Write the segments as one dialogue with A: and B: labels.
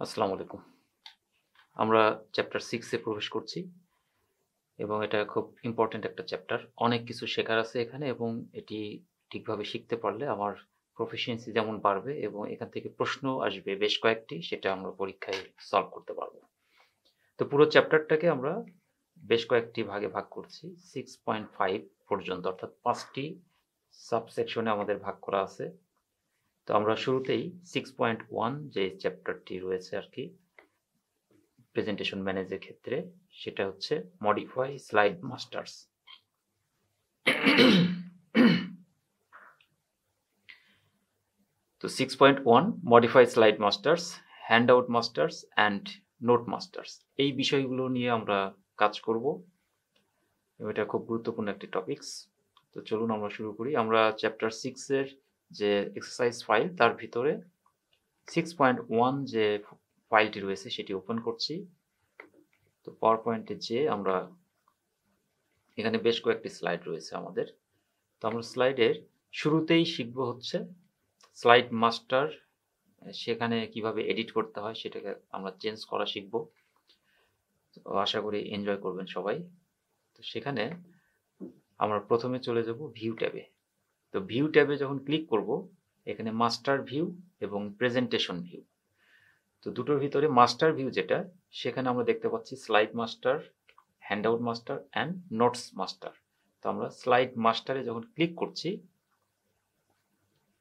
A: আসসালামু আলাইকুম। আমরা চ্যাপ্টার 6 এ প্রবেশ করছি এবং এটা খুব ইম্পোর্টেন্ট একটা চ্যাপ্টার। অনেক কিছু শেখার আছে এখানে এবং এটি ঠিকভাবে শিখতে পারলে আমার প্রফিশিয়েন্সি যেমন বাড়বে এবং এখান থেকে প্রশ্ন আসবে বেশ কয়েকটি, সেটা আমরা পরীক্ষায় সলভ করতে পারবো। তো পুরো চ্যাপ্টারটাকে আমরা বেশ কয়েকটি ভাগে ভাগ করছি। 6.5 পর্যন্ত, অর্থাৎ 5 টি সাবসেকশনে আমাদের ভাগ করা আছে। তো আমরা শুরুতেই 6.1 যে চ্যাপ্টারটি রয়েছে আরকি প্রেজেন্টেশন ম্যানেজের ক্ষেত্রে, সেটা হচ্ছে মডিফাই স্লাইড মাস্টার্স। তো 6.1 modify slide masters, handout masters and note masters, এই বিষয়গুলো নিয়ে আমরা কাজ করব। এটা খুব গুরুত্বপূর্ণ একটি টপিকস। তো চলুন আমরা শুরু করি। আমরা চ্যাপ্টার 6 এর যে এক্সারসাইজ ফাইল, তার ভিতরে 6.1 যে ফাইলটি রয়েছে সেটি ওপেন করছি। তো পাওয়ার পয়েন্টে যেয়ে আমরা এখানে বেশ কয়েকটি স্লাইড রয়েছে আমাদের। তো আমরা স্লাইডের শুরুতেই শিখবো হচ্ছে স্লাইড মাস্টার, সেখানে কিভাবে এডিট করতে হয় সেটাকে আমরা চেঞ্জ করা শিখব। তো আশা করি এনজয় করবেন সবাই। তো সেখানে আমরা প্রথমে চলে যাব ভিউ ট্যাবে। তো ভিউ ট্যাবে যখন ক্লিক করব, এখানে মাস্টার ভিউ এবং প্রেজেন্টেশন ভিউ, তো দুটোর ভিতরে মাস্টার ভিউ যেটা, সেখানে আমরা দেখতে পাচ্ছি slide master, handout master and notes master. তো আমরা স্লাইড মাস্টারে যখন ক্লিক করছি,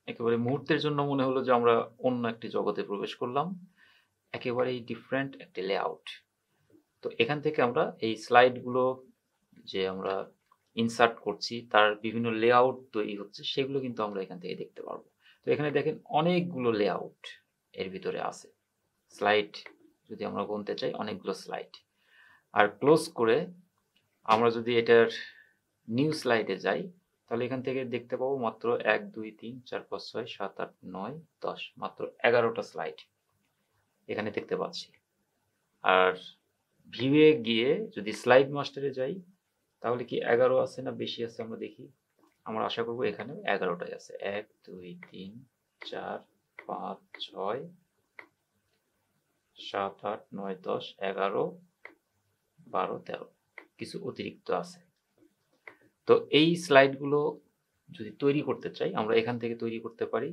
A: একেবারে মুহূর্তের জন্য মনে হলো যে আমরা অন্য একটি জগতে প্রবেশ করলাম, একেবারেই ডিফারেন্ট একটি লেআউট। তো এখান থেকে আমরা এই স্লাইডগুলো যে আমরা ইনসার্ট করছি, তার বিভিন্ন লেআউট তৈরি হচ্ছে, সেগুলো কিন্তু আমরা এখান থেকে দেখতে পারবো। তো এখানে দেখেন অনেকগুলো লেআউট এর ভিতরে আছে। স্লাইড যদি আমরা গুনতে চাই, অনেকগুলো স্লাইড। আর ক্লোজ করে আমরা যদি এটার নিউ স্লাইডে যাই, তাহলে এখান থেকে দেখতে পাবো মাত্র 1 2 3 4 5 6 7 8 9 10, মাত্র 11টা স্লাইড এখানে দেখতে পাচ্ছি। আর ভিউয়ে গিয়ে যদি স্লাইড মাস্টারে যাই, তাহলে কি 11 আছে না বেশি আছে আমরা দেখি। আমরা আশা করব এখানে 11টাই আছে। 1 2 3 4 5 6 7 8 9 10 11 12 13, কিছু অতিরিক্ত আছে। তো এই স্লাইডগুলো যদি তৈরি করতে চাই, আমরা এখান থেকে তৈরি করতে পারি।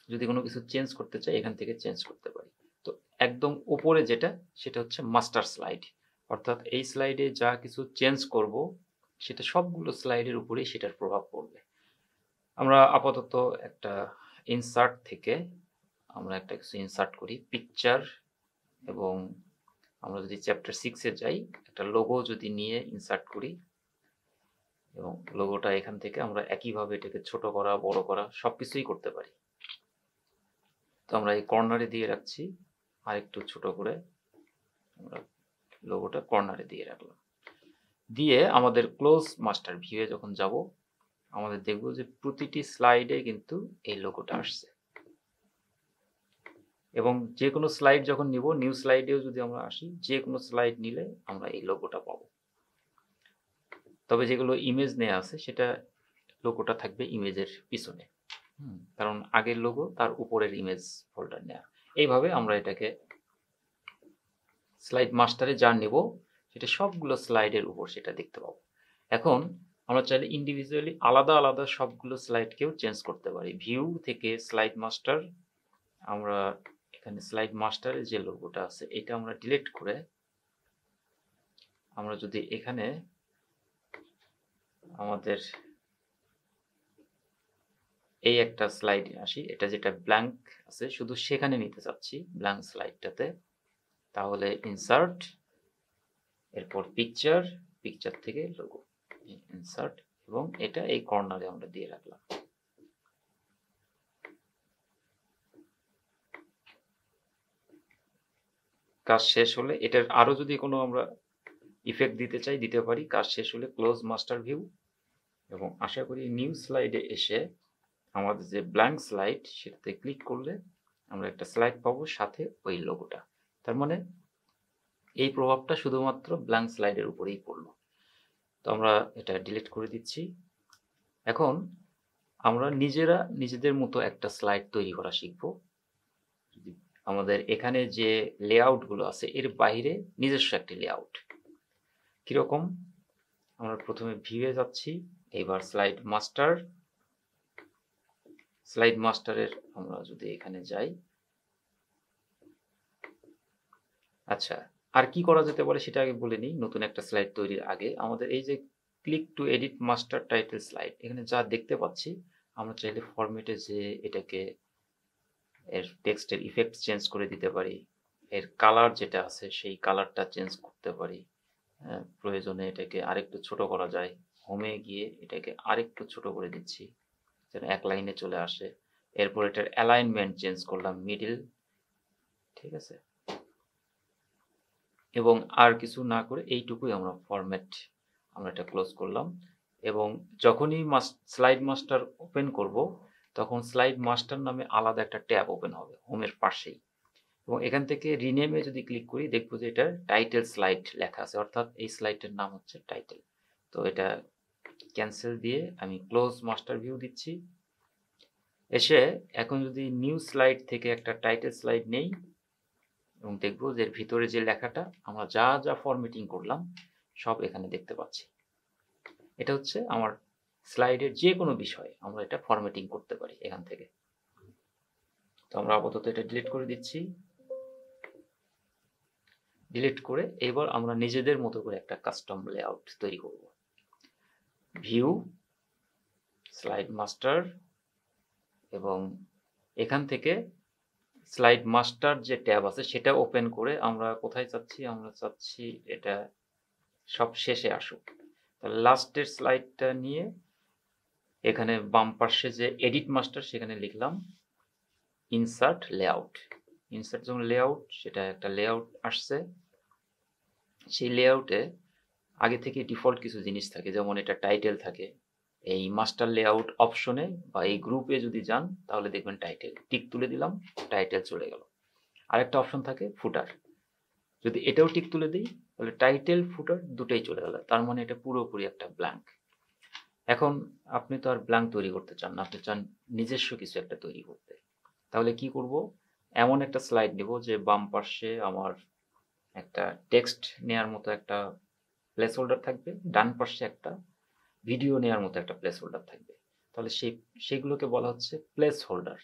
A: যদি কোনো কিছু চেঞ্জ করতে চাই, এখান থেকে চেঞ্জ করতে পারি। তো একদম উপরে যেটা, সেটা হচ্ছে মাস্টার স্লাইড, অর্থাৎ এই স্লাইডে যা কিছু চেঞ্জ করব, সেটা সবগুলো স্লাইডের উপরেই সেটার প্রভাব পড়বে। আমরা আপাতত একটা ইনসার্ট থেকে আমরা একটা কিছু ইনসার্ট করি, পিকচার, এবং আমরা যদি চ্যাপ্টার 6 এ যাই, একটা লোগো যদি নিয়ে ইনসার্ট করি, এবং লোগোটা এখান থেকে আমরা একইভাবে এটাকে ছোট করা, বড় করা, সবকিছুই করতে পারি। তো আমরা এই কর্নারে দিয়ে রাখছি, আর একটু ছোট করে আমরা লোগোটা কর্নারে দিয়ে রাখলাম। দিয়ে আমাদের ক্লোজ মাস্টার ভিউয়ে যখন যাব, আমাদের দেখব যে প্রতিটি স্লাইডে কিন্তু এই লোগোটা আসছে। এবং যে কোনো স্লাইড যখন নিব, নিউ স্লাইডেও যদি আমরা আসি, যে কোনো স্লাইড নিলে আমরা এই লোগোটা পাবো। তবে যেগুলো ইমেজ নেওয়া আছে, সেটা লোগোটা থাকবে ইমেজের পিছনে, কারণ আগের লোগো তার উপরের ইমেজ ফোল্ডার নেওয়া। এইভাবে আমরা এটাকে স্লাইড মাস্টারে যা নেব, সেটা সবগুলো স্লাইডের উপর সেটা দেখতে পাবো। এখন আমরা চাইলে ইন্ডিভিজুয়ালি আলাদা আলাদা সবগুলো স্লাইডকেও চেঞ্জ করতে পারি। ভিউ থেকে স্লাইড মাস্টার, আমরা এখানে স্লাইড মাস্টারে যে লোগোটা আছে, এটা আমরা ডিলিট করে আমরা যদি এখানে আমাদের এই একটা স্লাইড আসি, এটা যেটা ব্ল্যাঙ্ক আছে, শুধু সেখানে নিতে চাচ্ছি, ব্ল্যাঙ্ক স্লাইডটাতে, তাহলে ইনসার্ট, এরপর পিকচার, পিকচার থেকে লোগো, ইনসার্ট, এবং এটা এই কর্নারে আমরা দিয়ে রাখলাম। কাজ শেষ হলে এটার আরো যদি কোনো আমরা ইফেক্ট দিতে চাই, দিতে পারি। কাজ শেষ হলে ক্লোজ মাস্টার ভিউ, এবং আশা করি নিউ স্লাইডে এসে আমাদের যে ব্ল্যাঙ্ক স্লাইড, সেটাতে ক্লিক করলে আমরা একটা স্লাইড পাবো, সাথে ওই লোগোটা। তার মানে এই প্রভাবটা শুধুমাত্র ব্ল্যাঙ্ক স্লাইডের উপরেই পড়লো। তো আমরা এটা ডিলিট করে দিচ্ছি। এখন আমরা নিজেরা নিজেদের মতো একটা স্লাইড তৈরি করা শিখব। যদি আমাদের এখানে যে লেআউটগুলো আছে এর বাইরে নিজস্ব একটি লেআউট। কিরকম? আমরা প্রথমে ভিউয়ে যাচ্ছি, এবার স্লাইড মাস্টারের আমরা যদি এখানে যাই, আচ্ছা আর কি করা যেতে পারে সেটা আগে বলে নিই। নতুন একটা স্লাইড তৈরির আগে আমাদের এই যে click to edit master title slide, এখানে যা দেখতে পাচ্ছি আমরা চাইলে ফরম্যাটে যে এটাকে এর টেক্সটের ইফেক্ট চেঞ্জ করে দিতে পারি, এর কালার যেটা আছে সেই কালারটা চেঞ্জ করতে পারি, প্রয়োজনে এটাকে আরেকটু ছোট করা যায়। হোমে গিয়ে এটাকে আরেকটু ছোট করে দিচ্ছি যেন এক লাইনে চলে আসে। এরপর এটার অ্যালাইনমেন্ট চেঞ্জ করলাম মিডিল, ঠিক আছে। এবং আর কিছু না করে এইটুকুই আমরা ফরম্যাট, আমরা এটা ক্লোজ করলাম। এবং যখনই স্লাইড মাস্টার ওপেন করব তখন স্লাইড মাস্টার নামে আলাদা একটা ট্যাব ওপেন হবে হোমের পাশেই। এবং এখান থেকে রিনেমে যদি ক্লিক করি দেখবো যে এটা টাইটেল স্লাইড লেখা আছে, অর্থাৎ এই স্লাইডের নাম হচ্ছে টাইটেল। তো এটা ক্যান্সেল দিয়ে আমি ক্লোজ মাস্টার ভিউ দিচ্ছি। এসে এখন যদি নিউ স্লাইড থেকে একটা টাইটেল স্লাইড নেই এবং দেখবো যে এর ভিতরে যে লেখাটা আমরা যা যা ফরম্যাটিং করলাম সব এখানে দেখতে পাচ্ছি। এটা হচ্ছে আমার স্লাইডের যে কোনো বিষয়ে আমরা এটা ফরম্যাটিং করতে পারি এখান থেকে। তো আমরা আপাতত এটা ডিলিট করে দিচ্ছি। ডিলিট করে এবার আমরা নিজেদের মতো করে একটা কাস্টম লেআউট তৈরি করব। ভিউ, স্লাইড মাস্টার, এবং এখান থেকে স্লাইড মাস্টার যে ট্যাব আছে সেটা ওপেন করে আমরা কোথায় চাচ্ছি, আমরা চাচ্ছি এটা সব শেষে আসুক। তাহলে লাস্টের স্লাইডটা নিয়ে এখানে বাম পাশে যে এডিট মাস্টার সেখানে লিখলাম ইনসার্ট লেআউট। ইনসার্ট যখন লেআউট, সেটা একটা লেআউট আসছে। সেই লেআউটে আগে থেকে ডিফল্ট কিছু জিনিস থাকে, যেমন এটা টাইটেল থাকে। এই মাস্টার লেআউট অপশনে বা এই গ্রুপে যদি যান তাহলে দেখবেন টাইটেল, টিক তুলে দিলাম, টাইটেল চলে গেল। আরেকটা অপশন থাকে ফুটার, যদি এটাও টিক তুলে দিই তাহলে টাইটেল ফুটার দুটোই চলে গেল। তার মানে এটা পুরোপুরি একটা ব্ল্যাঙ্ক। এখন আপনি তো আর ব্ল্যাঙ্ক তৈরি করতে চান না, আপনি চান নিজস্ব কিছু একটা তৈরি করতে। তাহলে কি করব, এমন একটা স্লাইড নেব যে বাম পাশে আমার একটা টেক্সট নেয়ার মতো একটা প্লেস হোল্ডার থাকবে, ডান পাশে একটা ভিডিও নেওয়ার মতো একটা প্লেস হোল্ডার থাকবে। তাহলে সেইগুলোকে বলা হচ্ছে প্লেস হোল্ডার।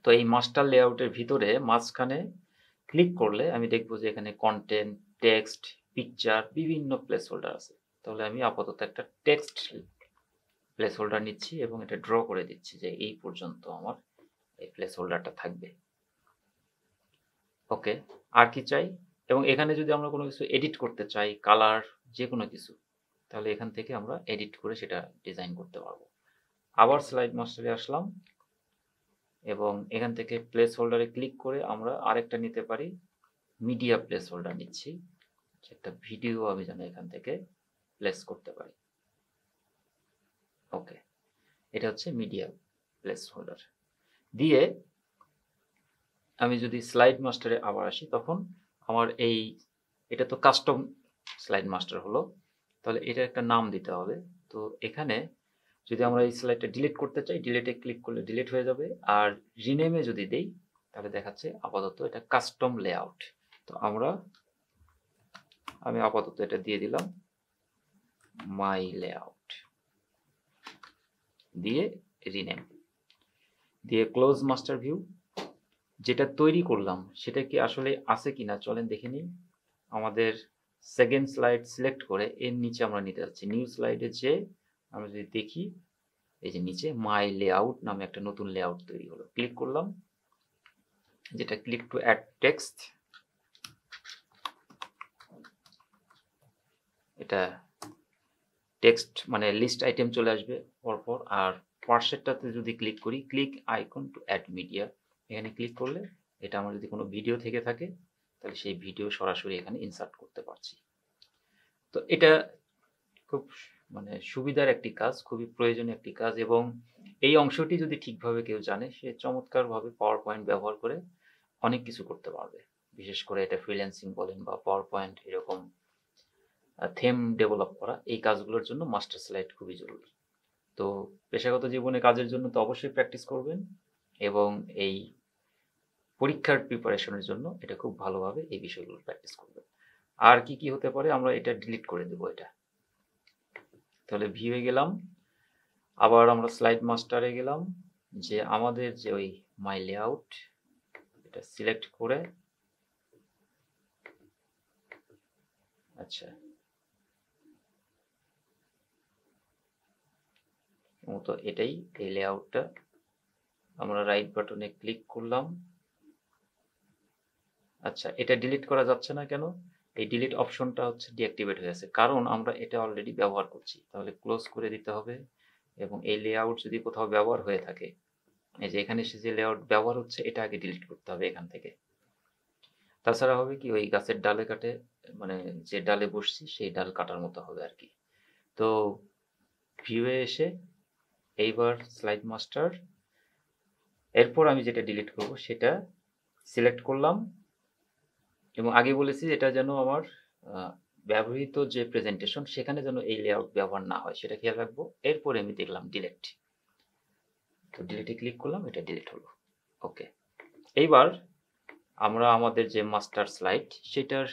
A: তো এই মাস্টার লেআউটের ভিতরে মাঝখানে ক্লিক করলে আমি দেখবো যে এখানে কন্টেন্ট, টেক্সট, পিকচার, বিভিন্ন প্লেস হোল্ডার আছে। তাহলে আমি আপাতত একটা টেক্সট প্লেস হোল্ডার নিচ্ছি এবং এটা ড্র করে দিচ্ছি যে এই পর্যন্ত আমার এই প্লেস হোল্ডারটা থাকবে। ওকে, আর কি চাই? এবং এখানে যদি আমরা কোনো কিছু এডিট করতে চাই, কালার, যে কোনো কিছু, তাহলে এখান থেকে আমরা এডিট করে সেটা ডিজাইন করতে পারবো। আবার স্লাইড মাস্টারে আসলাম এবং এখান থেকে প্লেস হোল্ডারে ক্লিক করে আমরা আরেকটা নিতে পারি, মিডিয়া প্লেস হোল্ডার নিচ্ছি, একটা ভিডিও আমি যেন এখান থেকে প্লেস করতে পারি। ওকে, এটা হচ্ছে মিডিয়া প্লেস হোল্ডার। দিয়ে আমি যদি স্লাইড মাস্টারে আবার আসি তখন আমার এটা তো কাস্টম স্লাইড মাস্টার হলো, তাহলে এটা একটা নাম দিতে হবে। তো এখানে যদি আমরা এই স্লাইডটা ডিলিট করতে চাই, ডিলিটে ক্লিক করলে ডিলিট হয়ে যাবে। আর রিনেমে যদি দেই তাহলে দেখাচ্ছে আপাতত এটা কাস্টম লেআউট। তো আমি আপাতত এটা দিয়ে দিলাম মাই লেআউট, দিয়ে রিনেম, দিয়ে ক্লোজ মাস্টার ভিউ। যেটা তৈরি করলাম সেটা কি আসলে আছে কিনা চলেন দেখে নিই। আমাদের সেকেন্ড স্লাইড সিলেক্ট করে এর নিচে আমরা নিতে যাচ্ছি নিউ স্লাইডে, যে আমরা যদি দেখি এই যে নিচে মাই লেআউট নামে একটা নতুন লেআউট তৈরি হলো। ক্লিক করলাম, যেটা ক্লিক টু অ্যাড টেক্সট, এটা টেক্সট মানে লিস্ট আইটেম চলে আসবে পরপর। আর পার্সেটটাতে যদি ক্লিক করি, click icon to add media, এখানে ক্লিক করলে এটা আমার যদি কোনো ভিডিও থেকে থাকে তাহলে সেই ভিডিও সরাসরি এখানে ইনসার্ট করতে পারছি। তো এটা খুব মানে সুবিধার একটি কাজ, খুবই প্রয়োজনীয় একটি কাজ। এবং এই অংশটি যদি ঠিকভাবে কেউ জানে সে চমৎকারভাবে পাওয়ার পয়েন্ট ব্যবহার করে অনেক কিছু করতে পারবে। বিশেষ করে এটা ফ্রিল্যান্সিং বলেন বা পাওয়ার পয়েন্ট এরকম থিম ডেভেলপ করা, এই কাজগুলোর জন্য মাস্টার স্লাইড খুবই জরুরি। তো পেশাগত জীবনে কাজের জন্য তো অবশ্যই প্র্যাকটিস করবেন এবং এই পরীক্ষার প্রিপারেশনের জন্য এটা খুব ভালোভাবে এই বিষয়গুলো প্র্যাকটিস করবে। আর কি কি হতে পারে, আমরা এটা ডিলিট করে দেব। এটা তাহলে ভিউয়ে গেলাম, আবার আমরা স্লাইড মাস্টারে গেলাম, যে আমাদের যে ওই মাই লেআউট এটা সিলেক্ট করে, আচ্ছা মতো এটাই, এই লেআউটটা আমরা রাইট বাটনে ক্লিক করলাম। আচ্ছা, এটা ডিলিট করা যাচ্ছে না কেন? এই ডিলিট অপশনটা হচ্ছে ডিঅ্যাক্টিভেট হয়ে আছে, কারণ আমরা এটা অলরেডি ব্যবহার করছি। তাহলে ক্লোজ করে দিতে হবে। এবং এই লেআউট যদি কোথাও ব্যবহার হয়ে থাকে, এই যে এখানে যে লেআউট ব্যবহার হচ্ছে, এটা আগে ডিলিট করতে হবে এখান থেকে। তাছাড়া হবে কি, ওই গাছের ডালে কাটে, মানে যে ডালে বসছি সেই ডাল কাটার মতো হবে আর কি। তো ভিউয়ে এসে এইবার স্লাইড মাস্টার, এরপর আমি যেটা ডিলিট করব সেটা সিলেক্ট করলাম। এবং আগে বলেছি এটা যেন আমার ব্যবহৃত যে প্রেজেন্টেশন সেখানে যেন এই লেআউট ব্যবহার না হয়, সেটা খেয়াল রাখবো। এরপরে আমি দেখলাম ডিলিট, তো ডিলিটে ক্লিক করলাম, এটা ডিলিট হলো। ওকে, এইবার আমরা আমাদের যে মাস্টার স্লাইড সেটার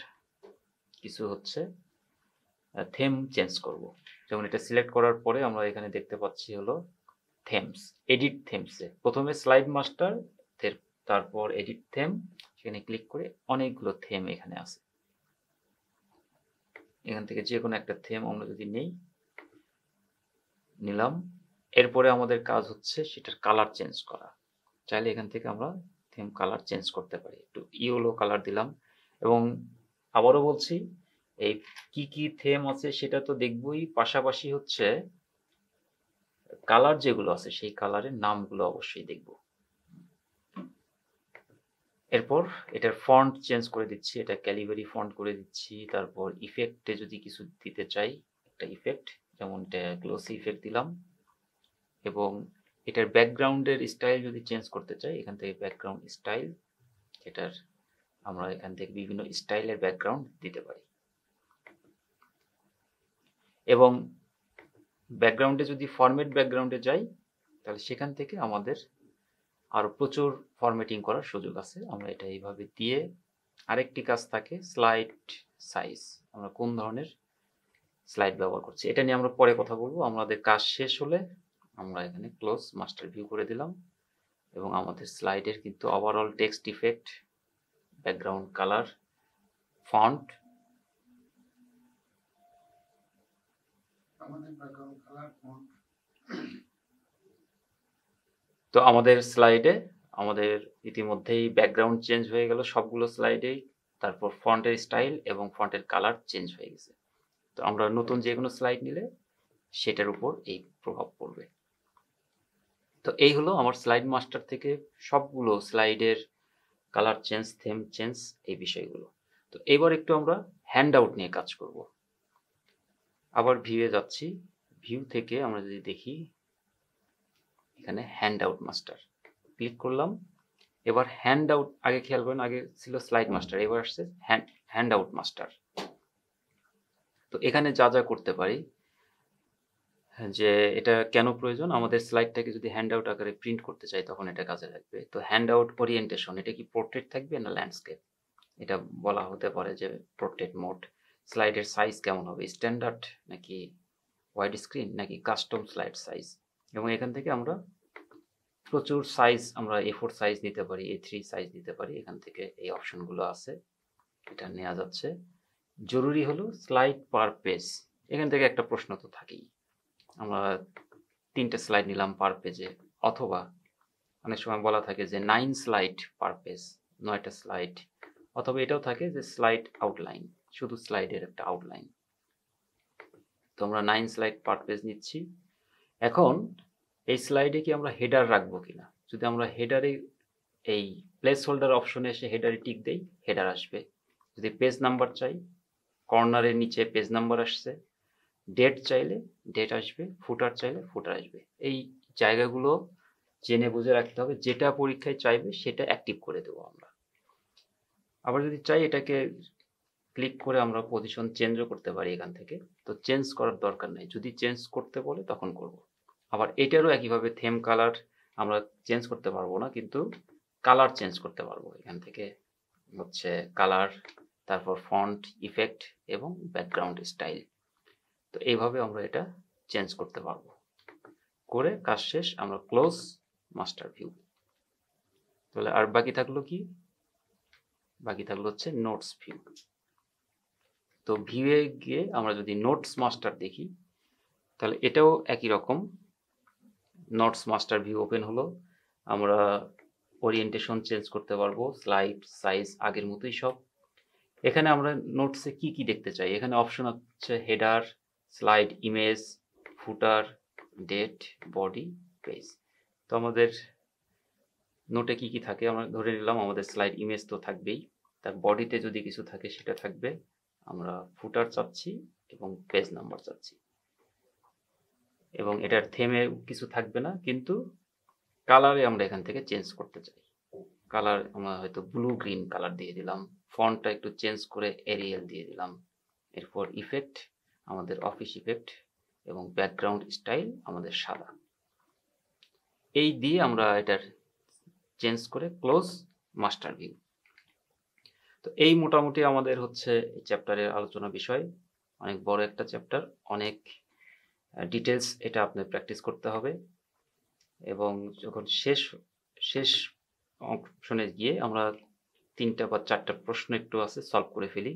A: কিছু হচ্ছে থেম চেঞ্জ করব। যেমন এটা সিলেক্ট করার পরে আমরা এখানে দেখতে পাচ্ছি হলো থেমস, এডিট থেমসে প্রথমে স্লাইড মাস্টার, তারপর এডিট থেম, সেখানে ক্লিক করে অনেকগুলো থেম এখানে আছে। এখান থেকে যে কোনো একটা থেম আমরা যদি নিলাম, এরপরে আমাদের কাজ হচ্ছে সেটার কালার চেঞ্জ করা। চাইলে এখান থেকে আমরা থেম কালার চেঞ্জ করতে পারি, একটু ইয়েলো কালার দিলাম। এবং আবারও বলছি, এই কি কি থেম আছে সেটা তো দেখবই, পাশাপাশি হচ্ছে কালার যেগুলো আছে সেই কালারের নামগুলো অবশ্যই দেখব। এরপর এটার ফন্ট চেঞ্জ করে দিচ্ছি, এটা ক্যালিভারি ফন্ট করে দিচ্ছি। তারপর ইফেক্টে যদি কিছু দিতে চাই, একটা ইফেক্ট, যেমন এটা গ্লোসি ইফেক্ট দিলাম। এবং এটার ব্যাকগ্রাউন্ডের স্টাইল যদি চেঞ্জ করতে চাই, এখান থেকে ব্যাকগ্রাউন্ড স্টাইল, এটার আমরা এখান থেকে বিভিন্ন স্টাইলের ব্যাকগ্রাউন্ড দিতে পারি। এবং ব্যাকগ্রাউন্ডে যদি ফরম্যাট ব্যাকগ্রাউন্ডে যাই, তাহলে সেখান থেকে আমাদের আরো প্রচুর ফরম্যাটিং করার সুযোগ আছে। আমরা এটা এইভাবে দিয়ে, আরেকটি কাজ থাকে স্লাইড সাইজ, আমরা কোন ধরনের স্লাইড ব্যবহার করছি এটা নিয়ে আমরা পরে কথা বলবো। আমাদের কাজ শেষ হলে আমরা এখানে ক্লোজ মাস্টার ভিউ করে দিলাম, এবং আমাদের স্লাইডের কিন্তু overall text effect, background colour, font, তো আমাদের স্লাইডে আমাদের ইতিমধ্যেই ব্যাকগ্রাউন্ড চেঞ্জ হয়ে গেল সবগুলো স্লাইডেই। তারপর ফন্টের স্টাইল এবং ফন্টের কালার চেঞ্জ হয়ে গেছে। তো আমরা নতুন যে কোনো স্লাইড নিলে সেটার উপর এই প্রভাব পড়বে। তো এই হলো আমার স্লাইড মাস্টার থেকে সবগুলো স্লাইডের কালার চেঞ্জ, থেম চেঞ্জ, এই বিষয়গুলো। তো এবার একটু আমরা হ্যান্ড আউট নিয়ে কাজ করব। আবার ভিউয়ে যাচ্ছি, ভিউ থেকে আমরা যদি দেখি এখানে হ্যান্ড আউট মাস্টার ক্লিক করলাম। এবার হ্যান্ড আউট, আগে খেয়াল করেন আগে ছিল স্লাইড মাস্টার, এবার আসছে হ্যান্ড আউট মাস্টার। তো এখানে যা যা করতে পারি, যে এটা কেন প্রয়োজন, আমাদের স্লাইডটাকে যদি হ্যান্ড আউট আকারে প্রিন্ট করতে চাই তখন এটা কাজে লাগবে। তো হ্যান্ড আউট ওরিয়েন্টেশন, এটা কি পোর্ট্রেট থাকবে না ল্যান্ডস্কেপ, এটা বলা হতে পারে যে পোর্ট্রেট মোড। স্লাইডের সাইজ কেমন হবে, স্ট্যান্ডার্ড নাকি ওয়াইড স্ক্রিন নাকি কাস্টম স্লাইড সাইজ। এবং এখান থেকে আমরা প্রচুর সাইজ, আমরা A4 সাইজ দিতে পারি, A3 সাইজ দিতে পারি, এখান থেকে এই অপশনগুলো আছে, এটা নেওয়া যাচ্ছে। জরুরি হলো স্লাইড পার পেজ, এখান থেকে একটা প্রশ্ন তো থাকেই, আমরা 3টে স্লাইড নিলাম পার পেজে, অথবা অনেক সময় বলা থাকে যে 9 স্লাইড পার পেজ, 9টা স্লাইড, অথবা এটাও থাকে যে স্লাইড আউটলাইন, শুধু স্লাইডের একটা আউটলাইন। তো আমরা 9 স্লাইড পার পেজ নিচ্ছি। এখন এই স্লাইডে কি আমরা হেডার রাখবো কিনা, যদি আমরা হেডারে এই প্লেস হোল্ডার অপশনে এসে হেডারে টিক দেই, হেডার আসবে। যদি পেজ নাম্বার চাই, কর্নারের নিচে পেজ নাম্বার আসছে, ডেট চাইলে ডেট আসবে, ফুটার চাইলে ফুটার আসবে। এই জায়গাগুলো জেনে বুঝে রাখতে হবে, যেটা পরীক্ষায় চাইবে সেটা অ্যাক্টিভ করে দেবো আমরা। আবার যদি চাই এটাকে ক্লিক করে আমরা পজিশন চেঞ্জও করতে পারি এখান থেকে, তো চেঞ্জ করার দরকার নেই, যদি চেঞ্জ করতে বলে তখন করব। আবার এটারও একইভাবে থেম কালার আমরা চেঞ্জ করতে পারবো না, কিন্তু কালার চেঞ্জ করতে পারবো এখান থেকে, হচ্ছে কালার, তারপর ফন্ট, ইফেক্ট এবং ব্যাকগ্রাউন্ড স্টাইল। তো এইভাবে আমরা এটা চেঞ্জ করতে পারবো। করে কাজ শেষ, আমরা ক্লোজ মাস্টার ভিউ। তাহলে আর বাকি থাকলো কি? বাকি থাকলো হচ্ছে নোটস ভিউ। তো ভিউয়ে গিয়ে আমরা যদি নোটস মাস্টার দেখি, তাহলে এটাও একই রকম। নোটস মাস্টার ভিউ ওপেন হলো, আমরা ওরিয়েন্টেশন চেঞ্জ করতে পারবো, স্লাইড সাইজ আগের মতোই সব। এখানে আমরা নোটসে কি কি দেখতে চাই, এখানে অপশন হচ্ছে হেডার, স্লাইড, ইমেজ, ফুটার, ডেট, বডি, পেজ। তো আমাদের নোটে কি কি থাকে আমরা ধরে নিলাম, আমাদের স্লাইড ইমেজ তো থাকবেই, তার বডিতে যদি কিছু থাকে সেটা থাকবে, আমরা ফুটার চাচ্ছি এবং পেজ নাম্বার চাচ্ছি, এবং এটার থেমে কিছু থাকবে না, কিন্তু কালারে আমরা এখান থেকে চেঞ্জ করতে চাই। কালার আমরা হয়তো ব্লু গ্রিন কালার দিয়ে দিলাম, ফন্টটা একটু চেঞ্জ করে এরিয়াল দিয়ে দিলাম। এরপর ইফেক্ট আমাদের অফিস ইফেক্ট এবং ব্যাকগ্রাউন্ড স্টাইল আমাদের সাদা। এই দিয়ে আমরা এটার চেঞ্জ করে ক্লোজ মাস্টার ভিউ। তো এই মোটামুটি আমাদের হচ্ছে চ্যাপ্টারের আলোচনা বিষয়। অনেক বড় একটা চ্যাপ্টার, অনেক ডিটেলস, এটা আপনার প্র্যাকটিস করতে হবে। এবং যখন শেষ অপশনে গিয়ে আমরা 3টা বা 4টা প্রশ্ন একটু আছে সলভ করে ফেলি।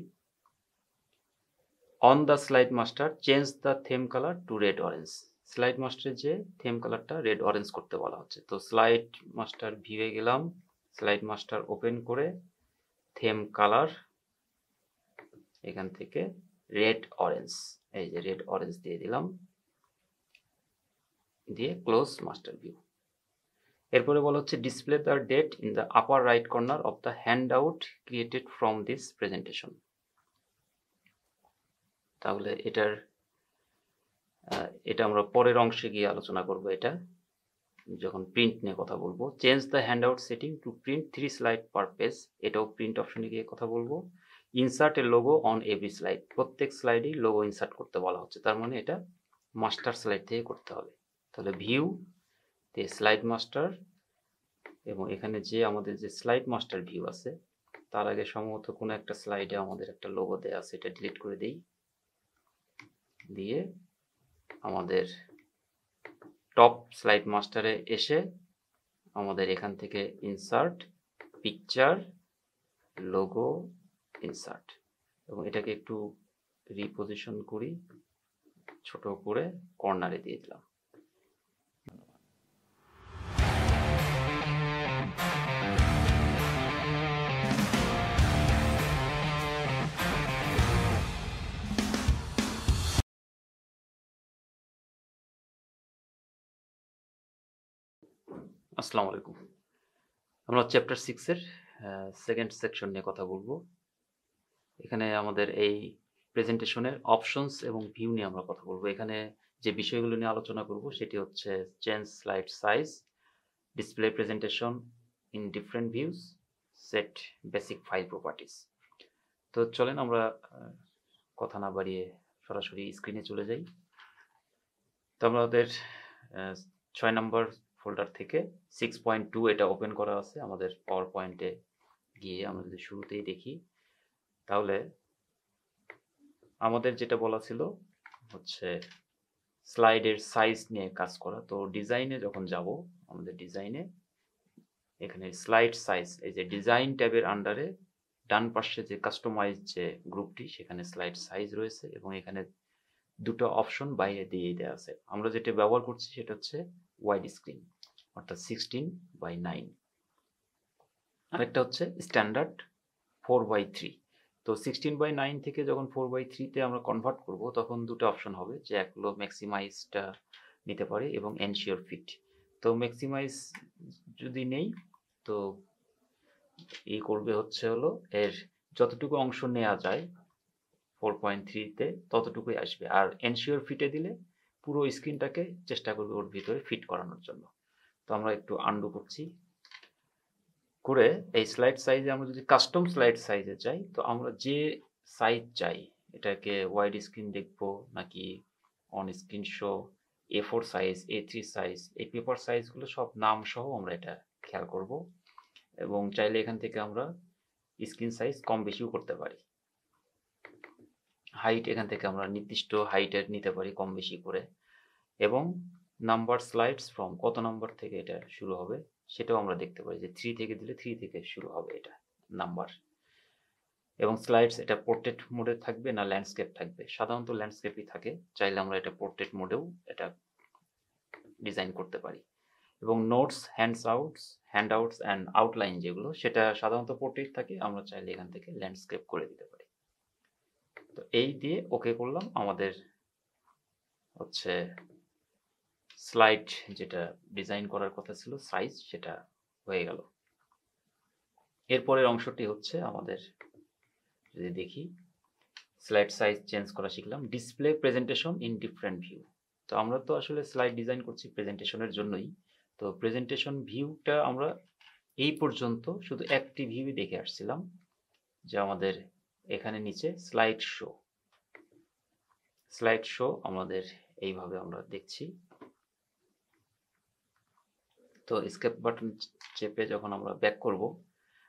A: On the slide master change the theme colour to red orange. Slide মাস্টারের যে থেম কালারটা রেড অরেঞ্জ করতে বলা হচ্ছে। তো স্লাইড মাস্টার ভিউয়ে গেলাম, স্লাইড মাস্টার ওপেন করে থেম কালার এখান থেকে রেড অরেঞ্জ, এই যে রেড অরেঞ্জ দিয়ে দিলাম, দিয়ে ক্লোজ মাস্টার ভিউ। এরপরে বলা হচ্ছে display the date in the upper right corner of the handout created from this presentation. তাহলে এটা আমরা পরের অংশে গিয়ে আলোচনা করব, এটা যখন প্রিন্ট নিয়ে কথা বলবো। Change the handout setting to print 3 slide per page, এটাও প্রিন্ট অপশনে গিয়ে কথা বলবো। Insert a logo on every slide, প্রত্যেক স্লাইডেই লোগো ইনসার্ট করতে বলা হচ্ছে, তার মানে এটা মাস্টার স্লাইড থেকে করতে হবে। তাহলে ভিউ তে স্লাইড মাস্টার, এবং এখানে যে আমাদের যে স্লাইড মাস্টার ভিউ আছে তার আগে সম্ভবত কোনো একটা স্লাইডে আমাদের একটা লোগো দেয়া আছে, এটা ডিলিট করে দেই। দিয়ে আমাদের টপ স্লাইড মাস্টারে এসে আমাদের এখান থেকে ইনসার্ট পিকচার লোগো ইনসার্ট, এবং এটাকে একটু রিপোজিশন করি, ছোট করে কর্নারে দিয়ে দিলাম। আসসালামু আলাইকুম। আমরা চ্যাপ্টার 6 এর সেকেন্ড সেকশন নিয়ে কথা বলবো। এখানে আমাদের এই প্রেজেন্টেশনের অপশনস এবং ভিউ নিয়ে আমরা কথা বলবো। এখানে যে বিষয়গুলো নিয়ে আলোচনা করব সেটি হচ্ছে change slide size, display presentation in different views, set basic file properties. তো চলেন আমরা কথা না বাড়িয়ে সরাসরি স্ক্রিনে চলে যাই। তো আমাদের 6 নম্বর ফোল্ডার থেকে 6.2 এটা ওপেন করা আছে আমাদের পাওয়ার পয়েন্টে গিয়ে আমরা যদি শুরুতেই দেখি, তাহলে আমাদের যেটা বলা ছিল হচ্ছে স্লাইডের সাইজ নিয়ে কাজ করা। তো ডিজাইনে যখন যাব, আমাদের ডিজাইনে এখানে স্লাইড সাইজ, এই যে ডিজাইন ট্যাবের আন্ডারে ডান পাশে যে কাস্টমাইজ যে গ্রুপটি, সেখানে স্লাইড সাইজ রয়েছে, এবং এখানে দুটো অপশন বাইরে দিয়ে দেওয়া আছে। আমরা যেটা ব্যবহার করছি সেটা হচ্ছে ওয়াইড স্ক্রিন, অর্থাৎ 16:9। আরেকটা হচ্ছে স্ট্যান্ডার্ড 4:3। তো 16:9 থেকে যখন 4:3-তে আমরা কনভার্ট করব, তখন দুটো অপশন হবে, যে এক হলো ম্যাক্সিমাইজটা নিতে পারে এবং এনশিওর ফিট। তো ম্যাক্সিমাইজ যদি নেই, তো এই করবে হচ্ছে হলো এর যতটুকু অংশ নেওয়া যায় 4.3-তে ততটুকুই আসবে, আর এনশিওর ফিটে দিলে পুরো স্ক্রিনটাকে চেষ্টা করবে ওর ভিতরে ফিট করানোর জন্য। তো আমরা একটু আন্ডু করছি, করে এই স্লাইড সাইজে আমরা যদি কাস্টম স্লাইড সাইজে চাই, তো আমরা যে সাইজ চাই, এটাকে ওয়াইড স্ক্রিন দেখবো নাকি on screen show, A4 size, A3 size, এই পেপার সাইজগুলো সব নাম সহ আমরা এটা খেয়াল করব। এবং চাইলে এখান থেকে আমরা স্ক্রিন সাইজ কম বেশিও করতে পারি। হাইট এখান থেকে আমরা নির্দিষ্ট হাইটের নিতে পারি কম বেশি করে, এবং নাম্বার স্লাইডস ফ্রম কত নাম্বার থেকে এটা শুরু হবে সেটাও আমরা দেখতে পারি, যে 3 থেকে দিলে 3 থেকে শুরু হবে এটা নাম্বার। এবং স্লাইডস এটা পোর্ট্রেট মোডে থাকবে না ল্যান্ডস্কেপ থাকবে, সাধারণত ল্যান্ডস্কেপই থাকে, চাইলে আমরা এটা পোর্ট্রেট মোডেও এটা ডিজাইন করতে পারি। এবং নোটস, হ্যান্ডআউটস অ্যান্ড আউটলাইন যেগুলো সেটা সাধারণত পোর্ট্রেট থাকে, আমরা চাইলে এখান থেকে ল্যান্ডস্কেপ করে দিতে পারি। তো এই দিয়ে ওকে করলাম, আমাদের হচ্ছে স্লাইড যেটা ডিজাইন করার কথা ছিল সাইজ সেটা হয়ে গেল। এরপরের অংশটি হচ্ছে আমাদের, যদি দেখি, স্লাইড সাইজ চেঞ্জ করা শিখলাম। Display presentation in different view. তো আমরা তো আসলে স্লাইড ডিজাইন করছি প্রেজেন্টেশনের জন্যই, তো প্রেজেন্টেশন ভিউটা আমরা এই পর্যন্ত শুধু একটি ভিউ দেখে আসছিলাম, যে আমাদের এখানে নিচে স্লাইড শো আমাদের এইভাবে আমরা দেখছি। তো এসকেপ বাটন চেপে যখন আমরা ব্যাক করব,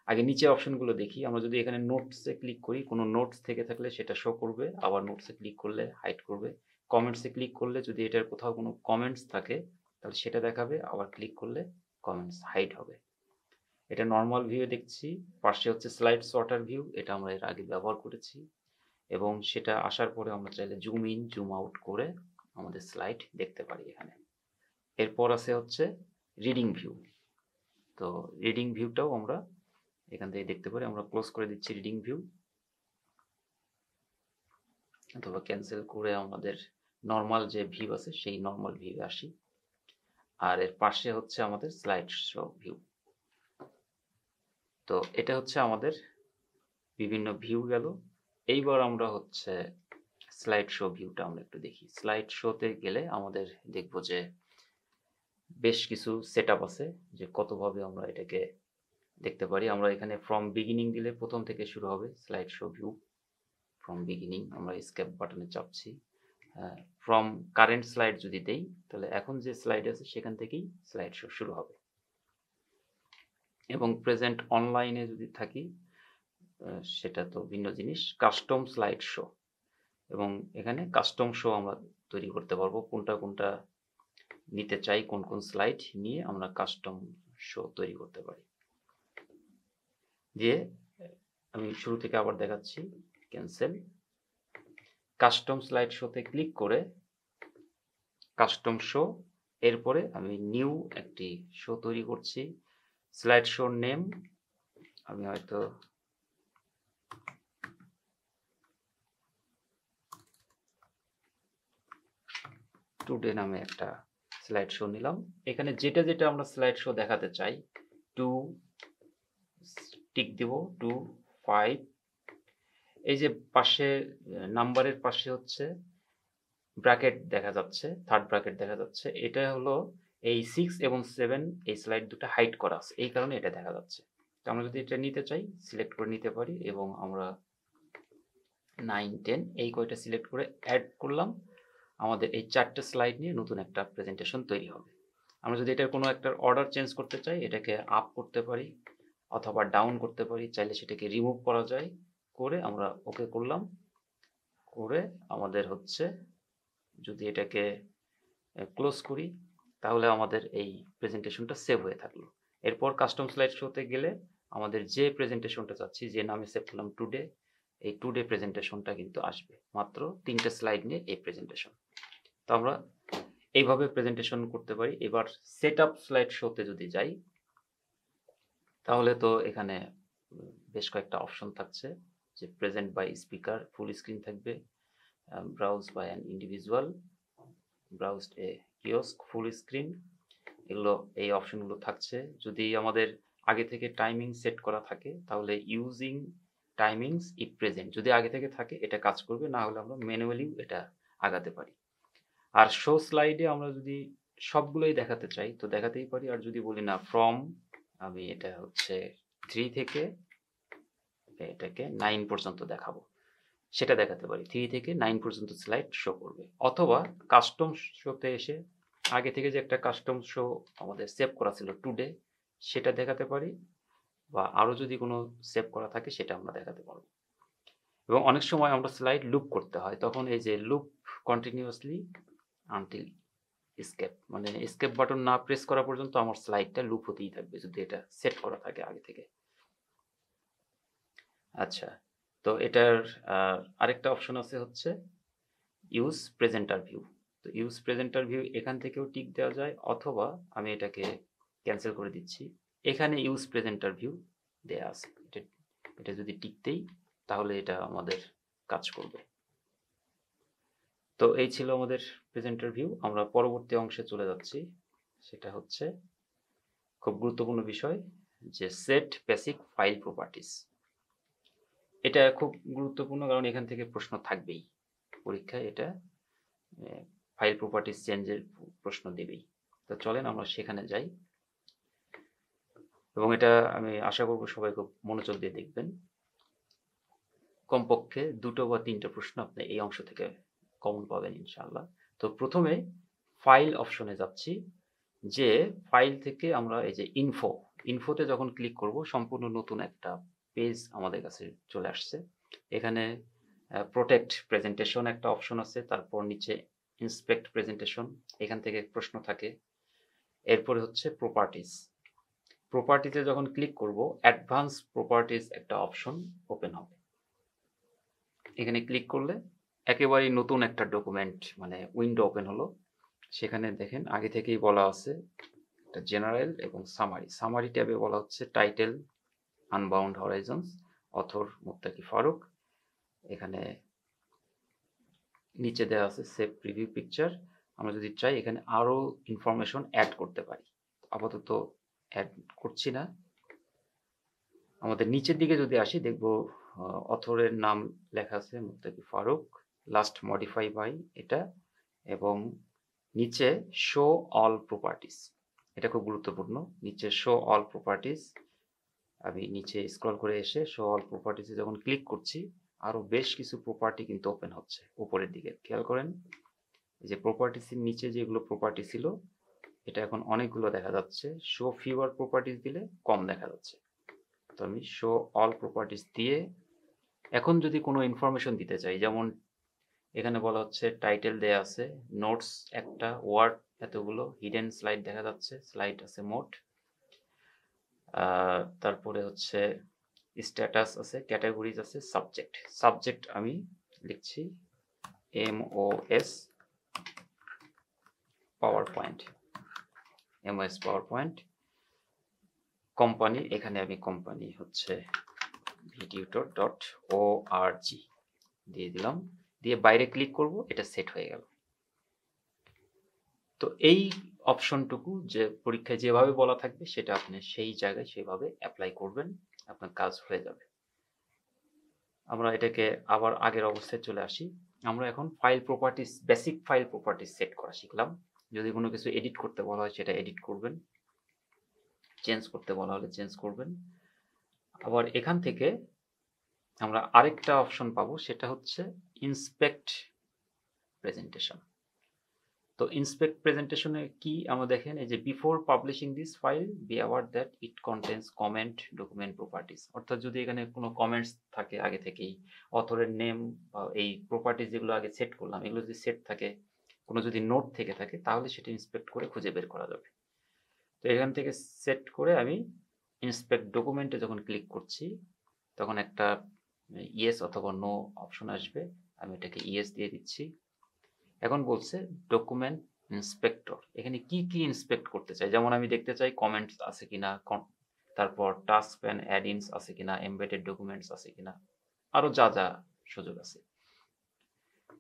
A: আগে নিচে অপশনগুলো দেখি। আমরা যদি এখানে নোটসে ক্লিক করি, কোনো নোটস থেকে থাকলে সেটা শো করবে, আবার নোটসে ক্লিক করলে হাইড করবে। কমেন্টসে ক্লিক করলে যদি এটার কোথাও কোনো কমেন্টস থাকে তাহলে সেটা দেখাবে, আবার ক্লিক করলে কমেন্টস হাইড হবে। এটা নর্মাল ভিউ দেখছি। পাশে হচ্ছে স্লাইড সর্টার ভিউ, এটা আমরা এর আগে ব্যবহার করেছি, এবং সেটা আসার পরে আমরা চাইলে জুম ইন জুম আউট করে আমাদের স্লাইড দেখতে পারি এখানে। এরপর আছে হচ্ছে রিডিং ভিউ। তো রিডিং ভিউটাও আমরা এখান থেকে দেখতে পারি। আমরা ক্লোজ করে দিচ্ছি রিডিং ভিউ, অথবা ক্যান্সেল করে আমাদের নর্মাল যে ভিউ আছে সেই নর্মাল ভিউ আসি। আর এর পাশে হচ্ছে আমাদের স্লাইড শো ভিউ। তো এটা হচ্ছে আমাদের বিভিন্ন ভিউ গেল। এইবার আমরা হচ্ছে স্লাইড শো ভিউটা আমরা একটু দেখি। স্লাইড শোতে গেলে আমাদের দেখব যে বেশ কিছু সেটআপ আছে, যে কতভাবে আমরা এটাকে দেখতে পারি। আমরা এখানে ফ্রম বিগিনিং দিলে প্রথম থেকে শুরু হবে slide show view. From beginning আমরা এসকেপ বাটনে চাপছি। ফ্রম কারেন্ট স্লাইড যদি দেই তাহলে এখন যে স্লাইড আছে সেখান থেকেই স্লাইড শো শুরু হবে। এবং প্রেজেন্ট অনলাইনে যদি থাকি সেটা তো ভিন্ন জিনিস। কাস্টম স্লাইড শো, এবং এখানে কাস্টম শো আমরা তৈরি করতে পারবো, কোনটা নিতে চাই, কোন কোন স্লাইড নিয়ে আমরা কাস্টম শো তৈরি করতে পারি। দিয়ে আমি শুরু থেকে আবার দেখাচ্ছি, ক্যান্সেল। কাস্টম স্লাইড শোতে ক্লিক করে কাস্টম শো, এরপরে আমি নিউ একটি শো তৈরি করছি। স্লাইড শোর নেম আমি হয়তো টুডে নামে একটা স্লাইড শো নিলাম। এখানে যেটা আমরা স্লাইড শো দেখাতে চাই, 2 টিক দিব, 2, 5। এই যে পাশে নাম্বারের পাশে হচ্ছে ব্র্যাকেট দেখা যাচ্ছে, থার্ড ব্র্যাকেট দেখা যাচ্ছে, এটা হলো এই 6 এবং 7 এই স্লাইড দুটো হাইড করা আছে, এই কারণে এটা দেখা যাচ্ছে। তো আমরা যদি এটা নিতে চাই সিলেক্ট করে নিতে পারি, এবং আমরা 9, 10 এই কয়টা সিলেক্ট করে অ্যাড করলাম। আমাদের এই 4টে স্লাইড নিয়ে নতুন একটা প্রেজেন্টেশন তৈরি হবে। আমরা যদি এটার কোনো একটা অর্ডার চেঞ্জ করতে চাই, এটাকে আপ করতে পারি অথবা ডাউন করতে পারি, চাইলে সেটাকে রিমুভ করা যায়। করে আমরা ওকে করলাম, করে আমাদের হচ্ছে যদি এটাকে ক্লোজ করি তাহলে আমাদের এই প্রেজেন্টেশনটা সেভ হয়ে থাকলো। এরপর কাস্টম স্লাইড শোতে গেলে আমাদের যে প্রেজেন্টেশনটা চাচ্ছি, যে নামে সেভ করলাম টুডে, এই টুডে প্রেজেন্টেশনটা কিন্তু আসবে। মাত্র 3টে স্লাইড নিয়ে এই প্রেজেন্টেশন। তো আমরা এইভাবে প্রেজেন্টেশন করতে পারি। এবার সেটআপ স্লাইড শোতে যদি যাই তাহলে তো এখানে বেশ কয়েকটা অপশন থাকছে, যে present by speaker, full screen থাকবে, browse by an individual, browsed a kiosk, full screen, এগুলো এই অপশনগুলো থাকছে। যদি আমাদের আগে থেকে টাইমিং সেট করা থাকে তাহলে ইউজিং টাইমিংস ইফ প্রেজেন্ট যদি আগে থেকে থাকে এটা কাজ করবে, না হলে আমরা ম্যানুয়ালি এটা আগাতে পারি। আর শো স্লাইডে আমরা যদি সবগুলোই দেখাতে চাই তো দেখাতেই পারি, আর যদি বলি না ফ্রম, আমি এটা হচ্ছে 3 থেকে এটাকে 9 পর্যন্ত দেখাবো, সেটা দেখাতে পারি। 3 থেকে 9 পর্যন্ত স্লাইড শো করবে। অথবা কাস্টম শোতে এসে আগে থেকে যে একটা কাস্টম শো আমাদের সেভ করা ছিল টুডে, সেটা দেখাতে পারি। বা আরও যদি কোনো সেভ করা থাকে সেটা আমরা দেখাতে পারবো। এবং অনেক সময় আমরা স্লাইড লুপ করতে হয়, তখন এই যে লুপ কন্টিনিউয়াসলি আনটিল এসকেপ, মানে এসকেপ বাটন না প্রেস করা পর্যন্ত আমার স্লাইডটা লুপ হতেই থাকবে যদি এটা সেট করা থাকে আগে থেকে। আচ্ছা, তো এটার আরেকটা অপশন আছে হচ্ছে ইউজ প্রেজেন্টার ভিউ। তো ইউজ প্রেজেন্টার ভিউ এখান থেকেও টিক দেওয়া যায়, অথবা আমি এটাকে ক্যান্সেল করে দিচ্ছি। এখানে ইউজ প্রেজেন্টার ভিউ দেয়া আছে, এটা যদি টিক দেই তাহলে এটা আমাদের কাজ করবে। তো এই ছিল আমাদের প্রেজেন্টার ভিউ। আমরা পরবর্তী অংশে চলে যাচ্ছি, সেটা হচ্ছে খুব গুরুত্বপূর্ণ বিষয়, যে সেট বেসিক ফাইল প্রপার্টিস। এটা খুব গুরুত্বপূর্ণ কারণ এখান থেকে প্রশ্ন থাকবেই পরীক্ষায়, এটা ফাইল প্রপার্টিস চেঞ্জের প্রশ্ন দেবেই। তো চলেন আমরা সেখানে যাই, এবং এটা আমি আশা করব সবাই খুব মনোযোগ দিয়ে দেখবেন। কমপক্ষে 2টো বা 3টে প্রশ্ন আপনি এই অংশ থেকে কমন পাবেন ইনশাআল্লাহ। তো প্রথমে ফাইল অপশনে যাচ্ছি, যে ফাইল থেকে আমরা এই যে ইনফোতে যখন ক্লিক করব সম্পূর্ণ নতুন একটা পেজ আমাদের কাছে চলে আসছে। এখানে প্রোটেক্ট প্রেজেন্টেশন একটা অপশন আছে, তারপর নিচে ইন্সপেক্ট প্রেজেন্টেশন, এখান থেকে প্রশ্ন থাকে। এরপরে হচ্ছে প্রপার্টিজে যখন ক্লিক করব অ্যাডভান্স প্রপার্টিজ একটা অপশন ওপেন হবে। এখানে ক্লিক করলে একেবারেই নতুন একটা ডকুমেন্ট মানে উইন্ডো ওপেন হলো। সেখানে দেখেন আগে থেকেই বলা আছে একটা জেনারেল এবং সামারি ট্যাবে বলা হচ্ছে টাইটেল আনবাউন্ড হরাইজনস, অথর মুত্তাকি ফারুক। এখানে নিচে দেওয়া আছে সেভ প্রিভিউ পিকচার। আমরা যদি চাই এখানে আরো ইনফরমেশন অ্যাড করতে পারি, আপাতত অ্যাড করছি না। আমাদের নিচের দিকে যদি আসি দেখব অথরের নাম লেখা আছে মুত্তাকি ফারুক, লাস্ট মডিফাই বাই এটা, এবং নিচে শো অল প্রপার্টিস, এটা খুব গুরুত্বপূর্ণ। নিচে শো অল প্রপার্টিস, আমি নিচে স্ক্রল করে এসে শো অল প্রপার্টিসে যখন ক্লিক করছি আরো বেশ কিছু প্রপার্টি কিন্তু ওপেন হচ্ছে উপরের দিকে। খেয়াল করেন যে প্রপার্টিসের নিচে যেগুলো প্রপার্টি ছিল এটা এখন অনেকগুলো দেখা যাচ্ছে, শো ফিউয়ার প্রপার্টিস দিলে কম দেখা যাচ্ছে। তো আমি শো অল প্রপার্টিস দিয়ে এখন যদি কোনো ইনফরমেশন দিতে চাই, যেমন এখানে বলা হচ্ছে টাইটেল দেয়া আছে, নোটস একটা, ওয়ার্ড এতগুলো, হিডেন স্লাইড দেখা যাচ্ছে, স্লাইড আছে মোট, তারপরে হচ্ছে স্ট্যাটাস আছে, ক্যাটাগরিজ আছে, সাবজেক্ট আমি লিখছি MOS পাওয়ার পয়েন্ট। কোম্পানি, এখানে আমি কোম্পানি হচ্ছে vtutor.org দিয়ে দিলাম, দিয়ে বাইরে ক্লিক করব, এটা সেট হয়ে গেল। তো এই অপশনটুকু যে পরীক্ষায় যেভাবে বলা থাকবে সেটা আপনি সেই জায়গায় সেভাবে অ্যাপ্লাই করবেন, আপনার কাজ হয়ে যাবে। আমরা এটাকে আবার আগের অবস্থায় চলে আসি। আমরা এখন বেসিক ফাইল প্রপার্টিস সেট করা শিখলাম। যদি কোনো কিছু এডিট করতে বলা হয় সেটা এডিট করবেন, চেঞ্জ করতে বলা হলে চেঞ্জ করবেন। আবার এখান থেকে আমরা আরেকটা অপশন পাবো, সেটা হচ্ছে ইন্সপেক্ট প্রেজেন্টেশন। তো ইন্সপেক্ট প্রেজেন্টেশনে কি আমরা দেখেন, এই যে before publishing this file be aware that it contains comment document properties, অর্থাৎ যদি এখানে কোনো কমেন্টস থাকে আগে থেকেই, অথরের নেম বা এই প্রপার্টিস যেগুলো আগে সেট করলাম এগুলো যদি সেট থাকে, কোনো যদি নোট থেকে থাকে তাহলে সেটা ইন্সপেক্ট করে খুঁজে বের করা যাবে। তো এখান থেকে সেট করে আমি ইন্সপেক্ট ডকুমেন্টে যখন ক্লিক করছি তখন একটা ইয়েস অথবা নো অপশন আসবে, আমি এটাকে ইয়েস দিয়ে দিচ্ছি। এখন বলছে ডকুমেন্ট ইন্সপেক্টর, এখানে কি কি ইন্সপেক্ট করতে চাই, যেমন আমি দেখতে চাই কমেন্টস আছে কিনা, তারপর টাস্ক প্যান অ্যাড ইনস আছে কিনা, এমবেডেড ডকুমেন্টস আছে কিনা, আরো যা যা সুযোগ আছে।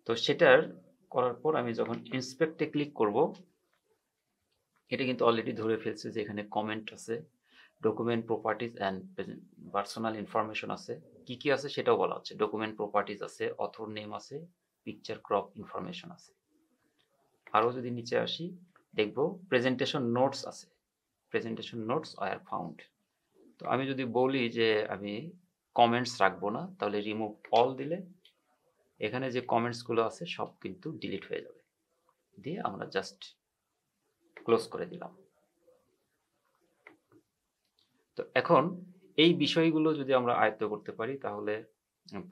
A: তো সেটার করার পর আমি যখন ইন্সপেক্টে ক্লিক করব, এটা কিন্তু অলরেডি ধরে ফেলছে যে এখানে কমেন্ট আছে, document properties and personal information আছে, কি কি আছে সেটাও বলা হচ্ছে। ডকুমেন্ট প্রপার্টিজ আছে, অথর নেম আছে, পিকচার ক্রপ ইনফরমেশন আছে। আরও যদি নিচে আসি দেখব প্রেজেন্টেশন নোটস আছে, প্রেজেন্টেশন নোটস আর ফাউন্ড। তো আমি যদি বলি যে আমি কমেন্টস রাখবো না, তাহলে রিমুভ অল দিলে এখানে যে কমেন্টসগুলো আছে সব কিন্তু ডিলিট হয়ে যাবে, দিয়ে আমরা জাস্ট ক্লোজ করে দিলাম। তো এখন এই বিষয়গুলো যদি আমরা আয়ত্ত করতে পারি তাহলে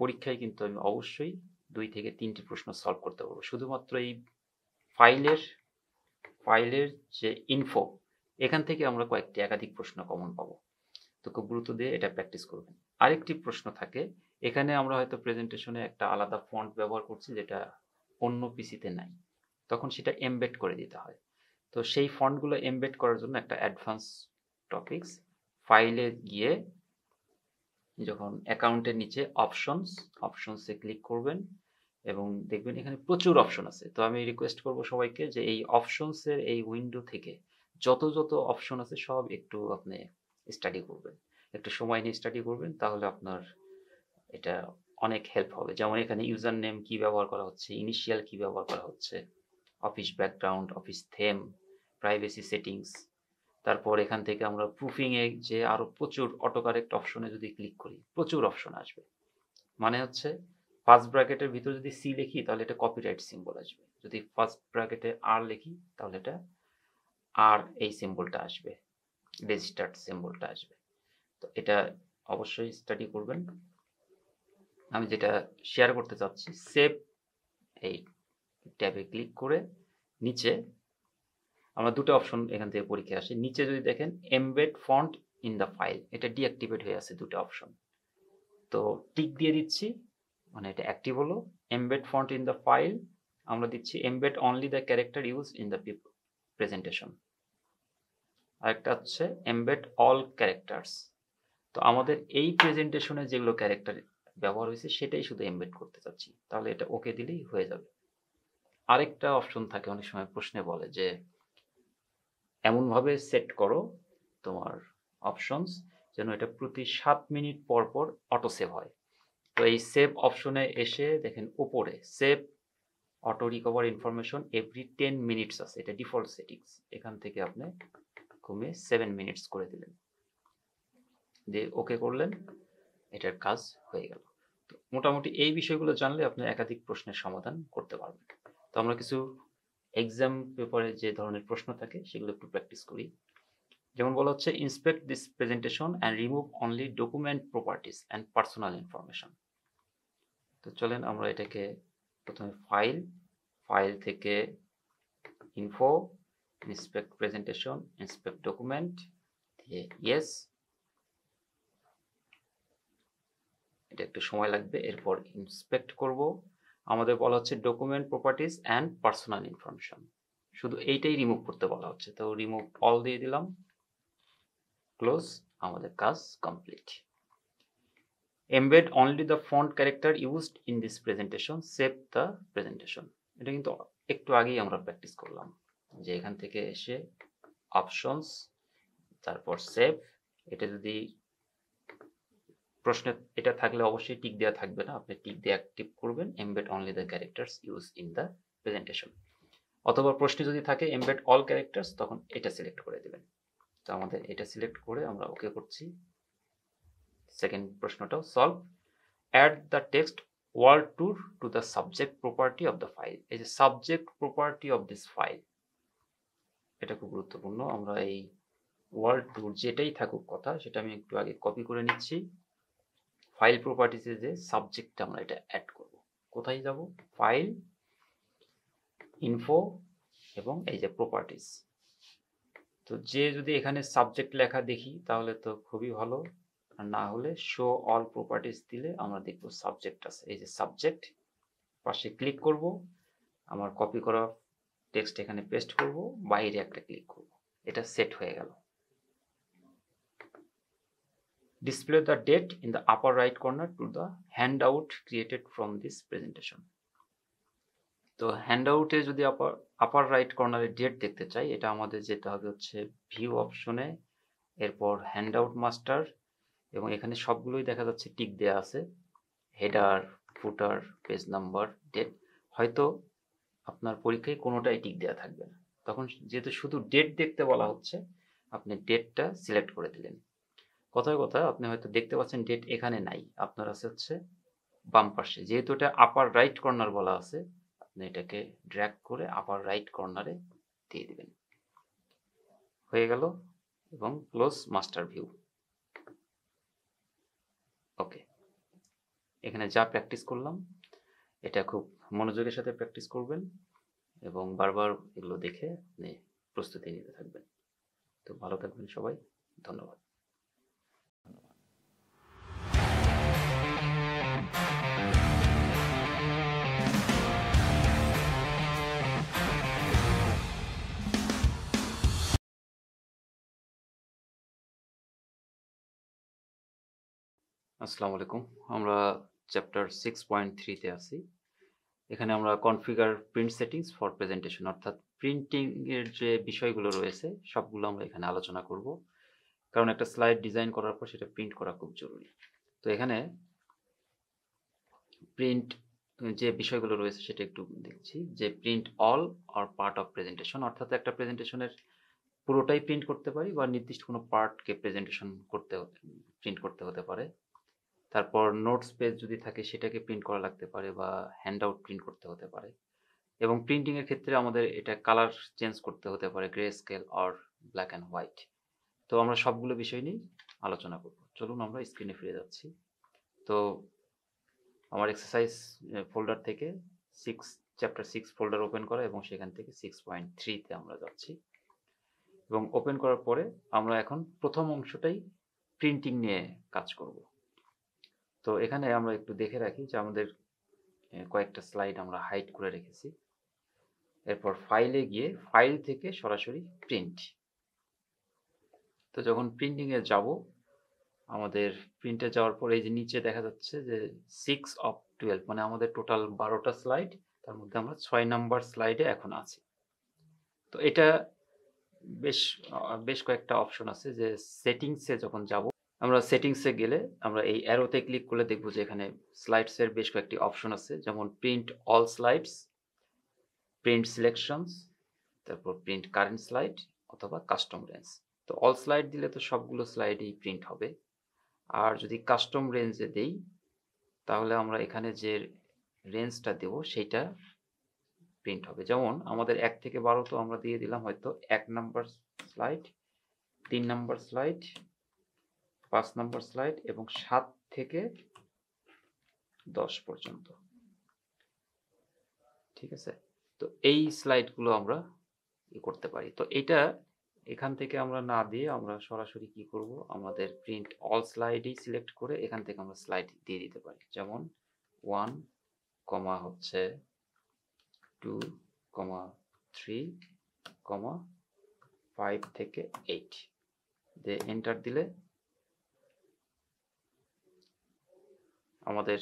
A: পরীক্ষায় কিন্তু আমি অবশ্যই 2 থেকে 3টি প্রশ্ন সলভ করতে পারবো। শুধুমাত্র এই ফাইলের ফাইলের যে ইনফো, এখান থেকে আমরা কয়েকটি একাধিক প্রশ্ন কমন পাবো। তো খুব গুরুত্ব দিয়ে এটা প্র্যাকটিস করবেন। আরেকটি প্রশ্ন থাকে, এখানে আমরা হয়তো প্রেজেন্টেশনে একটা আলাদা ফন্ট ব্যবহার করছি যেটা অন্য পিসিতে নাই, তখন সেটা এমবেড করে দিতে হয়। তো সেই ফন্টগুলো এমবেড করার জন্য একটা অ্যাডভান্স টপিকস, ফাইলে গিয়ে যখন অ্যাকাউন্টের নিচে অপশনসে ক্লিক করবেন এবং দেখবেন এখানে প্রচুর অপশন আছে। তো আমি রিকোয়েস্ট করব সবাইকে যে এই অপশনসের এই উইন্ডো থেকে যত অপশন আছে সব একটু আপনি স্টাডি করবেন, একটু সময় নিয়ে স্টাডি করবেন, তাহলে আপনার এটা অনেক হেল্প হবে। যেমন এখানে ইউজার নেম কি ব্যবহার করা হচ্ছে, ইনিশিয়াল কি ব্যবহার করা হচ্ছে, অফিস ব্যাকগ্রাউন্ড, অফিস থেম, প্রাইভেসি সেটিংস। তারপর এখান থেকে আমরা প্রুফিং এ যে আরো প্রচুর অটো কারেক্ট অপশনে যদি ক্লিক করি প্রচুর অপশন আসবে। মানে হচ্ছে ফার্স্ট ব্র্যাকেটের ভিতরে যদি সি লিখি তাহলে এটা কপিরাইট সিম্বল আসবে, যদি ফার্স্ট ব্র্যাকেটে আর লিখি তাহলে এটা আর এই সিম্বলটা আসবে, রেজিস্টার্ড সিম্বলটা আসবে। তো এটা অবশ্যই স্টাডি করবেন। আমি যেটা শেয়ার করতে চাচ্ছি, সেভ এই ট্যাবে ক্লিক করে নিচে আমরা দুটো অপশন এখান থেকে পরীক্ষায় আসে। নিচে যদি দেখেন embed font in the file, এটা ডিঅ্যাক্টিভেট হয়ে আছে দুটো অপশন। তো টিক দিয়ে দিচ্ছি, মানে এটা অ্যাক্টিভ হলো। Embed font in the file আমরা দিচ্ছি embed only the character use in the presentation. আরেকটা হচ্ছে এমবেড অল ক্যারেক্টার্স। তো আমাদের এই প্রেজেন্টেশনে যেগুলো ক্যারেক্টার ব্যবহার হয়েছে সেটাই শুধু এমবেড করতে চাচ্ছি, তাহলে এটা ওকে দিলেই হয়ে যাবে। আরেকটা অপশন থাকে, অনেক সময় প্রশ্নে বলে যে এমনভাবে সেট করো তোমার অপশনস যেন এটা প্রতি 7 মিনিট পর পর অটো সেভ হয়। তো এই সেভ অপশনে এসে দেখেন উপরে save auto recover information every 10 minutes আছে, এটা ডিফল্ট সেটিংস। এখান থেকে আপনি কমিয়ে 7 মিনিটস করে দিলেন, দিয়ে ওকে করলেন, এটার কাজ হয়ে গেল। তো মোটামুটি এই বিষয়গুলো জানলে আপনি একাধিক প্রশ্নের সমাধান করতে পারবেন। তো আমরা কিছু এক্সাম পেপারে যে ধরনের প্রশ্ন থাকে সেগুলো একটু প্র্যাকটিস করি। যেমন বলা হচ্ছে inspect this presentation and remove only document properties and personal information. তো চলেন আমরা এটাকে প্রথমে ফাইল থেকে info, inspect presentation, inspect document দিয়ে ইয়েস, এটা একটু সময় লাগবে। এরপর ইন্সপেক্ট করব। আমাদের বলা হচ্ছে document properties and personal information, শুধু এইটাই রিমুভ করতে বলা হচ্ছে। তো রিমুভ অল দিয়ে দিলাম, ক্লোজ, আমাদের কাজ complete. Embed only the font character used in this presentation, save the presentation. এটা কিন্তু একটু আগেই আমরা প্র্যাকটিস করলাম, যে এখান থেকে এসে অপশনস, তারপর সেভ। এটা যদি প্রশ্নে এটা থাকলে অবশ্যই টিক দেওয়া থাকবে না, আপনি টিক দিয়ে অ্যাক্টিভ করবেন embed only the characters use in the presentation. অথবা প্রশ্নে যদি থাকে এমবেড অল ক্যারেক্টার্স, তখন এটা সিলেক্ট করে দেবেন। তো আমাদের এটা সিলেক্ট করে আমরা ওকে করছি। সেকেন্ড প্রশ্নটাও solve. Add the text world tour to the subject property of the file. এই যে subject property of this file, এটা খুব গুরুত্বপূর্ণ। আমরা এই ওয়ার্ল্ড ট্যুর যেটাই থাকুক কথা, সেটা আমি একটু আগে কপি করে নিচ্ছি। ফাইল প্রপার্টিসে যে সাবজেক্টটা আমরা এটা অ্যাড করব, কোথায় যাব, ফাইল, ইনফো এবং এই যে প্রপার্টিস। তো যে যদি এখানে সাবজেক্ট লেখা দেখি তাহলে তো খুবই ভালো, আর না হলে শো অল প্রপার্টিস দিলে আমরা দেখব সাবজেক্ট আছে। এই যে সাবজেক্ট, পাশে ক্লিক করব, আমার কপি করা টেক্সট এখানে পেস্ট করব, বাইরে একটা ক্লিক করব, এটা সেট হয়ে গেল। Display the date in the upper right corner to the handout created from this presentation. তো হ্যান্ডআউটে যদি আপার রাইট কর্নারে ডেট দেখতে চাই, এটা আমাদের যেতে হবে হচ্ছে ভিউ অপশনে, এরপর হ্যান্ডআউট মাস্টার, এবং এখানে সবগুলোই দেখা যাচ্ছে টিক দেয়া আছে, হেডার, ফুটার, পেজ নাম্বার, ডেট। হয়তো আপনার পরীক্ষায় কোনোটাই টিক দেওয়া থাকবে না, তখন যেহেতু শুধু ডেট দেখতে বলা হচ্ছে আপনি ডেটটা সিলেক্ট করে দিলেন। কথায় কথা আপনি হয়তো দেখতে পাচ্ছেন ডেট এখানে নাই, আপনার আছে হচ্ছে বাম পাশে। যেহেতু এটা আপার রাইট কর্নার বলা আছে, আপনি এটাকে ড্র্যাগ করে আপার রাইট কর্নারে দিয়ে দিবেন, হয়ে গেল। এবং ক্লোজ মাস্টার ভিউ। ওকে, এখানে যা প্র্যাকটিস করলাম এটা খুব মনোযোগের সাথে প্র্যাকটিস করবেন এবং বারবার এগুলো দেখে আপনি প্রস্তুতি নিতে থাকবেন। তো ভালো থাকবেন সবাই, ধন্যবাদ। আসসালামু আলাইকুম। আমরা চ্যাপ্টার 6.3 আছি। এখানে আমরা configure print settings for presentation, অর্থাৎ প্রিন্টিং এর যে বিষয়গুলো রয়েছে সবগুলো আমরা এখানে আলোচনা করব, কারণ একটা স্লাইড ডিজাইন করার পর সেটা প্রিন্ট করা খুব জরুরি। তো এখানে প্রিন্ট যে বিষয়গুলো রয়েছে সেটা একটু দেখছি, যে print all or part of presentation, অর্থাৎ একটা প্রেজেন্টেশনের পুরোটাই প্রিন্ট করতে পারি বা নির্দিষ্ট কোনো পার্টকে প্রেজেন্টেশন করতে প্রিন্ট করতে হতে পারে। তারপর নোটস পেজ যদি থাকে সেটাকে প্রিন্ট করা লাগতে পারে বা হ্যান্ড আউট প্রিন্ট করতে হতে পারে। এবং প্রিন্টিং এর ক্ষেত্রে আমাদের এটা কালার চেঞ্জ করতে হতে পারে, grey scale or black and white. তো আমরা সবগুলো বিষয় নিয়ে আলোচনা করব। চলুন আমরা স্ক্রিনে ফিরে যাচ্ছি। তো আমার এক্সারসাইজ ফোল্ডার থেকে চ্যাপ্টার 6 ফোল্ডার ওপেন করা এবং সেখান থেকে 6.3 আমরা যাচ্ছি এবং ওপেন করার পরে আমরা এখন প্রথম অংশটাই প্রিন্টিং নিয়ে কাজ করব। তো এখানে আমরা একটু দেখে রাখি যে আমাদের কয়েকটা স্লাইড আমরা হাইড করে রেখেছি। এরপর ফাইলে গিয়ে ফাইল থেকে সরাসরি প্রিন্ট। তো যখন প্রিন্টিংয়ে যাব, আমাদের প্রিন্টে যাওয়ার পর এই যে নিচে দেখা যাচ্ছে যে 6/12, মানে আমাদের টোটাল 12টা স্লাইড, তার মধ্যে আমরা 6 নাম্বার স্লাইডে এখন আছি। তো এটা বেশ কয়েকটা অপশন আছে, যে সেটিংসে যখন যাব, আমরা সেটিংসে গেলে আমরা এই অ্যারোতে ক্লিক করলে দেখব যে এখানে স্লাইডসের বেশ কয়েকটি অপশন আছে, যেমন print all slides, print selections, তারপর প্রিন্ট কারেন্ট স্লাইড অথবা কাস্টম রেঞ্জ। তো অল স্লাইড দিলে তো সবগুলো স্লাইডেই প্রিন্ট হবে, আর যদি কাস্টম রেঞ্জে দেই তাহলে আমরা এখানে যে রেঞ্জটা দেব সেটা প্রিন্ট হবে। যেমন আমাদের 1 থেকে 12 তো আমরা দিয়ে দিলাম হয়তো 1 number slide, 3 number slide, 5 number slide এবং 7 থেকে 10 পর্যন্ত। ঠিক আছে, তো এই স্লাইডগুলো আমরা করতে পারি। তো এটা এখান থেকে আমরা না দিয়ে আমরা সরাসরি কি করব, আমাদের প্রিন্ট অল স্লাইডই সিলেক্ট করে এখান থেকে আমরা স্লাইড দিয়ে দিতে পারি। যেমন 1, হচ্ছে 2, 3, 5 থেকে 8 দিয়ে এন্টার দিলে আমাদের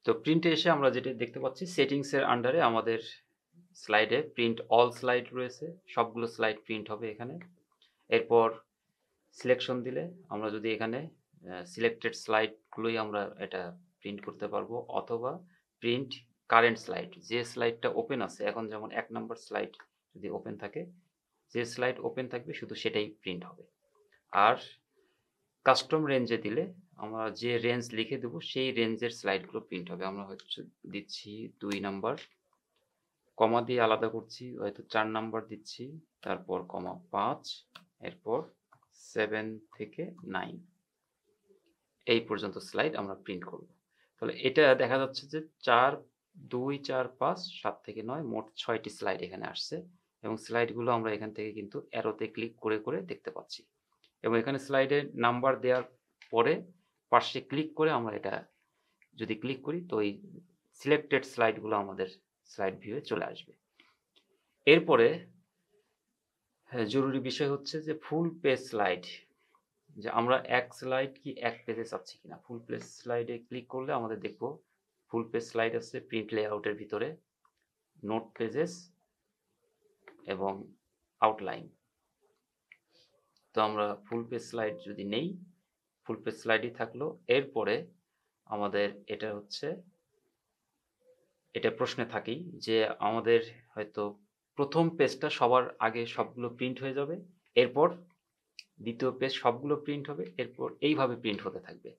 A: তো প্রিন্টে এসে আমরা যেটা দেখতে পাচ্ছি, সেটিংসের আন্ডারে আমাদের স্লাইডে প্রিন্ট অল স্লাইড রয়েছে, সবগুলো স্লাইড প্রিন্ট হবে এখানে। এরপর সিলেকশন দিলে আমরা যদি এখানে সিলেক্টেড স্লাইডগুলোই আমরা এটা প্রিন্ট করতে পারবো, অথবা প্রিন্ট কারেন্ট স্লাইড, যে স্লাইডটা ওপেন আছে এখন, যেমন 1 নাম্বার স্লাইড যদি ওপেন থাকে, যে স্লাইড ওপেন থাকবে শুধু সেটাই প্রিন্ট হবে। আর কাস্টম রেঞ্জে দিলে আমরা যে রেঞ্জ লিখে দেবো সেই রেঞ্জের স্লাইডগুলো প্রিন্ট হবে। আমরা হচ্ছে দিচ্ছি 2 নাম্বার, কমা দিয়ে আলাদা করছি, হয়তো 4 নাম্বার দিচ্ছি, তারপর 5, এরপর 7 থেকে 9 এই পর্যন্ত স্লাইড আমরা প্রিন্ট করব। তাহলে এটা দেখা যাচ্ছে যে 4, 2, 4, 5, 7 থেকে 9 মোট 6টি স্লাইড এখানে আসছে এবং স্লাইডগুলো আমরা এখান থেকে কিন্তু অ্যারোতে ক্লিক করে করে দেখতে পাচ্ছি। এবং এখানে স্লাইডে নাম্বার দেওয়ার পরে পাশে ক্লিক করে আমরা এটা যদি ক্লিক করি তো এই সিলেক্টেড স্লাইডগুলো আমাদের স্লাইড ভিউয়ে চলে আসবে। এরপরে জরুরি বিষয় হচ্ছে যে ফুল পেজ স্লাইড, যে আমরা এক স্লাইড কি এক পেজে চাচ্ছি কিনা। ফুল পেজ স্লাইডে ক্লিক করলে আমাদের দেখব ফুল পেজ স্লাইড আছে প্রিন্ট লেআউটের ভিতরে, নোট পেজেস এবং আউটলাইন। তো আমরা ফুল পেজ স্লাইড যদি নেই, ফুল পেজ স্লাইডই থাকলো। এরপরে আমাদের এটা হচ্ছে, এটা প্রশ্নে থাকেই যে আমাদের হয়তো প্রথম পেজটা সবার আগে সবগুলো প্রিন্ট হয়ে যাবে, এরপর দ্বিতীয় পেজ সবগুলো প্রিন্ট হবে, এরপর এইভাবে প্রিন্ট হতে থাকবে।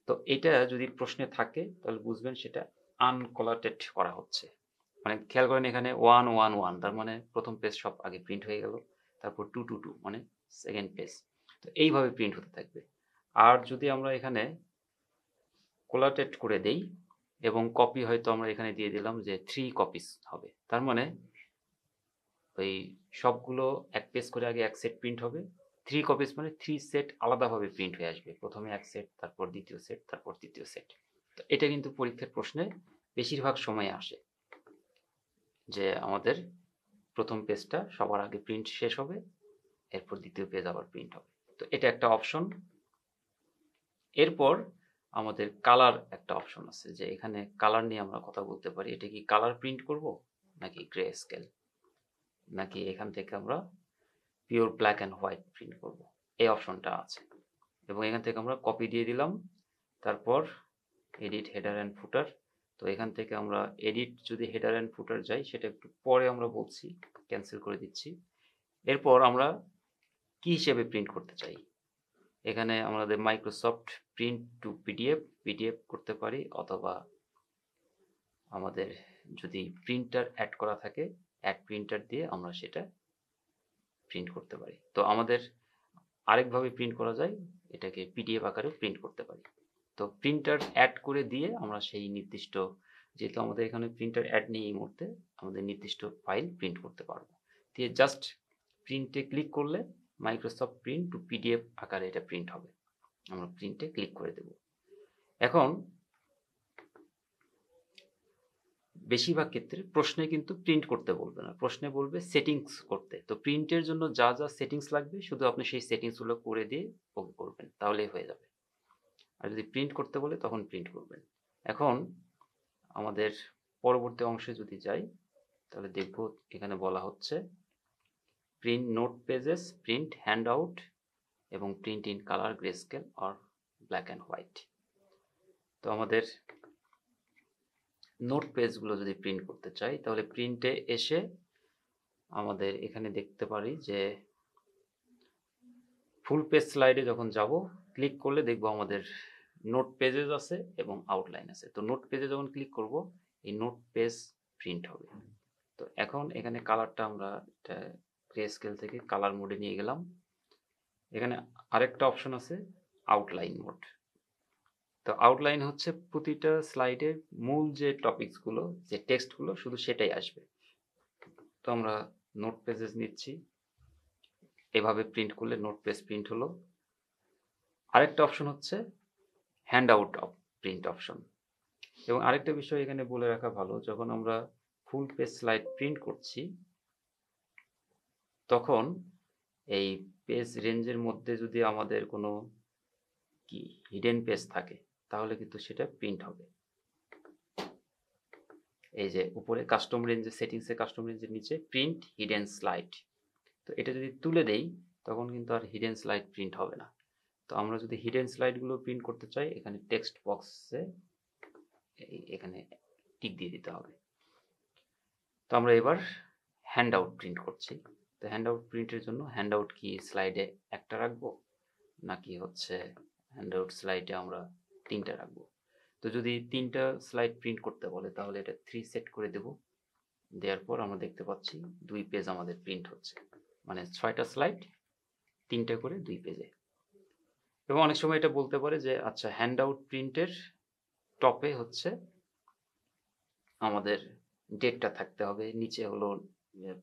A: তো এটা যদি প্রশ্নে থাকে তাহলে বুঝবেন সেটা আনকলাটেড করা হচ্ছে। মানে খেয়াল করেন এখানে 111, তার মানে প্রথম পেজ সব আগে প্রিন্ট হয়ে গেল, তারপর 222 মানে সেকেন্ড পেজ। তো এইভাবে প্রিন্ট হতে থাকবে। আর যদি আমরা এখানে কোলাটেড করে দেই এবং কপি হয়তো আমরা এখানে দিয়ে দিলাম যে 3 কপিস হবে, তার মানে ওই সবগুলো এক পেজ করে আগে এক সেট প্রিন্ট হবে, 3 কপিস মানে 3 সেট আলাদাভাবে প্রিন্ট হয়ে আসবে, প্রথমে এক সেট, তারপর দ্বিতীয় সেট, তারপর তৃতীয় সেট। তো এটা কিন্তু পরীক্ষার প্রশ্নে বেশিরভাগ সময় আসে যে আমাদের প্রথম পেজটা সবার আগে প্রিন্ট শেষ হবে, এরপর দ্বিতীয় পেজ আবার প্রিন্ট হবে। তো এটা একটা অপশন। এরপর আমাদের কালার একটা অপশন আছে, যে এখানে কালার নিয়ে আমরা কথা বলতে পারি। এটা কি কালার প্রিন্ট করব নাকি গ্রে স্কেল, নাকি এখান থেকে আমরা pure black and white print করব, এই অপশনটা আছে। এবং এখান থেকে আমরা কপি দিয়ে দিলাম, তারপর এডিট হেডার অ্যান্ড ফুটার। তো এখান থেকে আমরা এডিট যদি হেডার অ্যান্ড ফুটার যাই সেটা একটু পরে আমরা বলছি, ক্যান্সেল করে দিচ্ছি। এরপর আমরা কি হিসেবে প্রিন্ট করতে চাই, এখানে আমাদের মাইক্রোসফট প্রিন্ট টু পিডিএফ করতে পারি, অথবা আমাদের যদি প্রিন্টার অ্যাড করা থাকে অ্যাড প্রিন্টার দিয়ে আমরা সেটা প্রিন্ট করতে পারি। তো আমাদের আরেকভাবে প্রিন্ট করা যায়, এটাকে পিডিএফ আকারে প্রিন্ট করতে পারি। তো প্রিন্টার অ্যাড করে দিয়ে আমরা সেই নির্দিষ্ট, যেহেতু আমাদের এখানে প্রিন্টার অ্যাড নেই এই মুহূর্তে, আমাদের নির্দিষ্ট ফাইল প্রিন্ট করতে পারবো। দিয়ে জাস্ট প্রিন্টে ক্লিক করলে মাইক্রোসফট প্রিন্ট টু পিডিএফ আকারে এটা প্রিন্ট হবে। আমরা প্রিন্টে ক্লিক করে দেব। এখন বেশিরভাগ ক্ষেত্রে প্রশ্নে কিন্তু প্রিন্ট করতে বলবে না, প্রশ্নে বলবে সেটিংস করতে। তো প্রিন্টের জন্য যা যা সেটিংস লাগবে শুধু আপনি সেই সেটিংসগুলো করে দিয়ে ওকে করবেন, তাহলেই হয়ে যাবে। আর যদি প্রিন্ট করতে বলে তখন প্রিন্ট করবেন। এখন আমাদের পরবর্তী অংশে যদি যাই তাহলে দেখব এখানে বলা হচ্ছে print notes pages, print handout এবং print in colour, greyscale or black and white. তো আমাদের নোট পেজগুলো যদি প্রিন্ট করতে চাই তাহলে প্রিন্টে এসে আমাদের এখানে দেখতে পারি যে ফুল পেজ স্লাইডে যখন যাব ক্লিক করলে দেখব আমাদের নোট পেজেস আছে এবং আউটলাইন আছে। তো নোট পেজে যখন ক্লিক করব এই নোট পেজ প্রিন্ট হবে। তো এখন এখানে কালারটা আমরা গ্রে স্কেল থেকে কালার মোডে নিয়ে গেলাম। এখানে আরেকটা অপশন আছে আউটলাইন মোড। তো আউটলাইন হচ্ছে প্রতিটা স্লাইডের মূল যে টপিকসগুলো, যে টেক্সটগুলো, শুধু সেটাই আসবে। তো আমরা নোট পেজেস নিচ্ছি, এভাবে প্রিন্ট করলে নোট পেজ প্রিন্ট হলো। আরেকটা অপশন হচ্ছে হ্যান্ড আউট প্রিন্ট অপশন। এবং আরেকটা বিষয় এখানে বলে রাখা ভালো, যখন আমরা ফুল পেজ স্লাইড প্রিন্ট করছি তখন এই পেজ রেঞ্জের মধ্যে যদি আমাদের কোনো কি হিডেন পেজ থাকে তাহলে কিন্তু সেটা প্রিন্ট হবে। এই যে উপরে কাস্টম রেঞ্জের সেটিংসে, কাস্টম রেঞ্জের নিচে প্রিন্ট হিডেন স্লাইড। তো এটা যদি তুলে দেই তখন কিন্তু আর হিডেন স্লাইড প্রিন্ট হবে না। তো আমরা যদি হিডেন স্লাইডগুলো প্রিন্ট করতে চাই এখানে টেক্সট বক্সে এখানে টিক দিয়ে দিতে হবে। তো আমরা এবার হ্যান্ড আউট প্রিন্ট করছি। তো হ্যান্ড আউট প্রিন্টের জন্য হ্যান্ড আউট কি স্লাইডে একটা রাখবো নাকি হচ্ছে হ্যান্ড আউট স্লাইডে আমরা 3টা রাখবো। তো যদি 3টা স্লাইড প্রিন্ট করতে বলে তাহলে এটা 3 সেট করে দেব। দেওয়ার পর আমরা দেখতে পাচ্ছি 2 পেজ আমাদের প্রিন্ট হচ্ছে, মানে 6টা স্লাইড 3টে করে 2 পেজে। এবং অনেক সময় এটা বলতে পারে যে আচ্ছা হ্যান্ড আউট প্রিন্টের টপে হচ্ছে আমাদের ডেটটা থাকতে হবে, নিচে হলো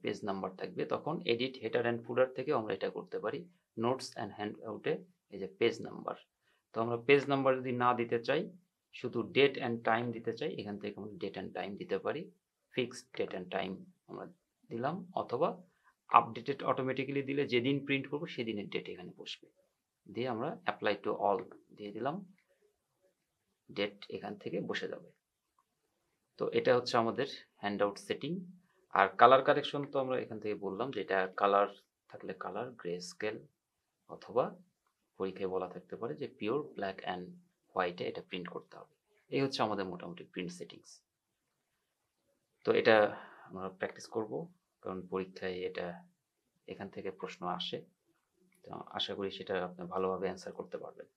A: পেজ নাম্বার থাকবে। তখন এডিট হেডার অ্যান্ড ফুটার থেকে আমরা এটা করতে পারি, নোটস অ্যান্ড হ্যান্ড আউটে এই যে পেজ নাম্বার। তো আমরা পেজ নাম্বার যদি না দিতে চাই, শুধু ডেট অ্যান্ড টাইম দিতে চাই, এখান থেকে আমরা ডেট অ্যান্ড টাইম দিতে পারি। ফিক্সড ডেট অ্যান্ড টাইম আমরা দিলাম, অথবা আপডেটেড অটোমেটিক্যালি দিলে যেদিন প্রিন্ট করবো সেদিনের ডেট এখানে বসবে। দিয়ে আমরা অ্যাপ্লাই টু অল দিয়ে দিলাম, ডেট এখান থেকে বসে যাবে। তো এটা হচ্ছে আমাদের হ্যান্ডআউট সেটিং। আর কালার কারেকশন তো আমরা এখান থেকে বললাম যে এটা কালার থাকলে কালার, গ্রে স্কেল, অথবা পরীক্ষায় বলা থাকতে পারে যে পিওর ব্ল্যাক অ্যান্ড হোয়াইটে এটা প্রিন্ট করতে হবে। এই হচ্ছে আমাদের মোটামুটি প্রিন্ট সেটিংস। তো এটা আমরা প্র্যাকটিস করব, কারণ পরীক্ষায় এটা এখান থেকে প্রশ্ন আসে। তো আশা করি সেটা আপনি ভালোভাবে অ্যান্সার করতে পারবেন।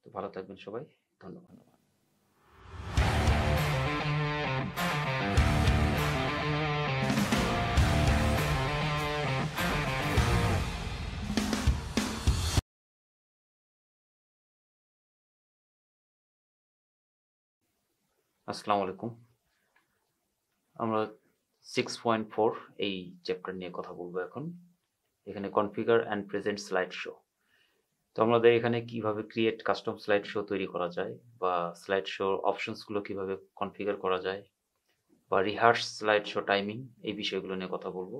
A: তো ভালো থাকবেন সবাই, ধন্যবাদ। আসসালামু আলাইকুম। আমরা 6.4 এই চ্যাপ্টার নিয়ে কথা বলবো এখন। এখানে configure and present slide show. তো আমাদের এখানে কিভাবে ক্রিয়েট কাস্টম স্লাইড শো তৈরি করা যায়, বা স্লাইড শো অপশনসগুলো কিভাবে কনফিগার করা যায়, বা রিহার্স স্লাইড শো টাইমিং, এই বিষয়গুলো নিয়ে কথা বলবো।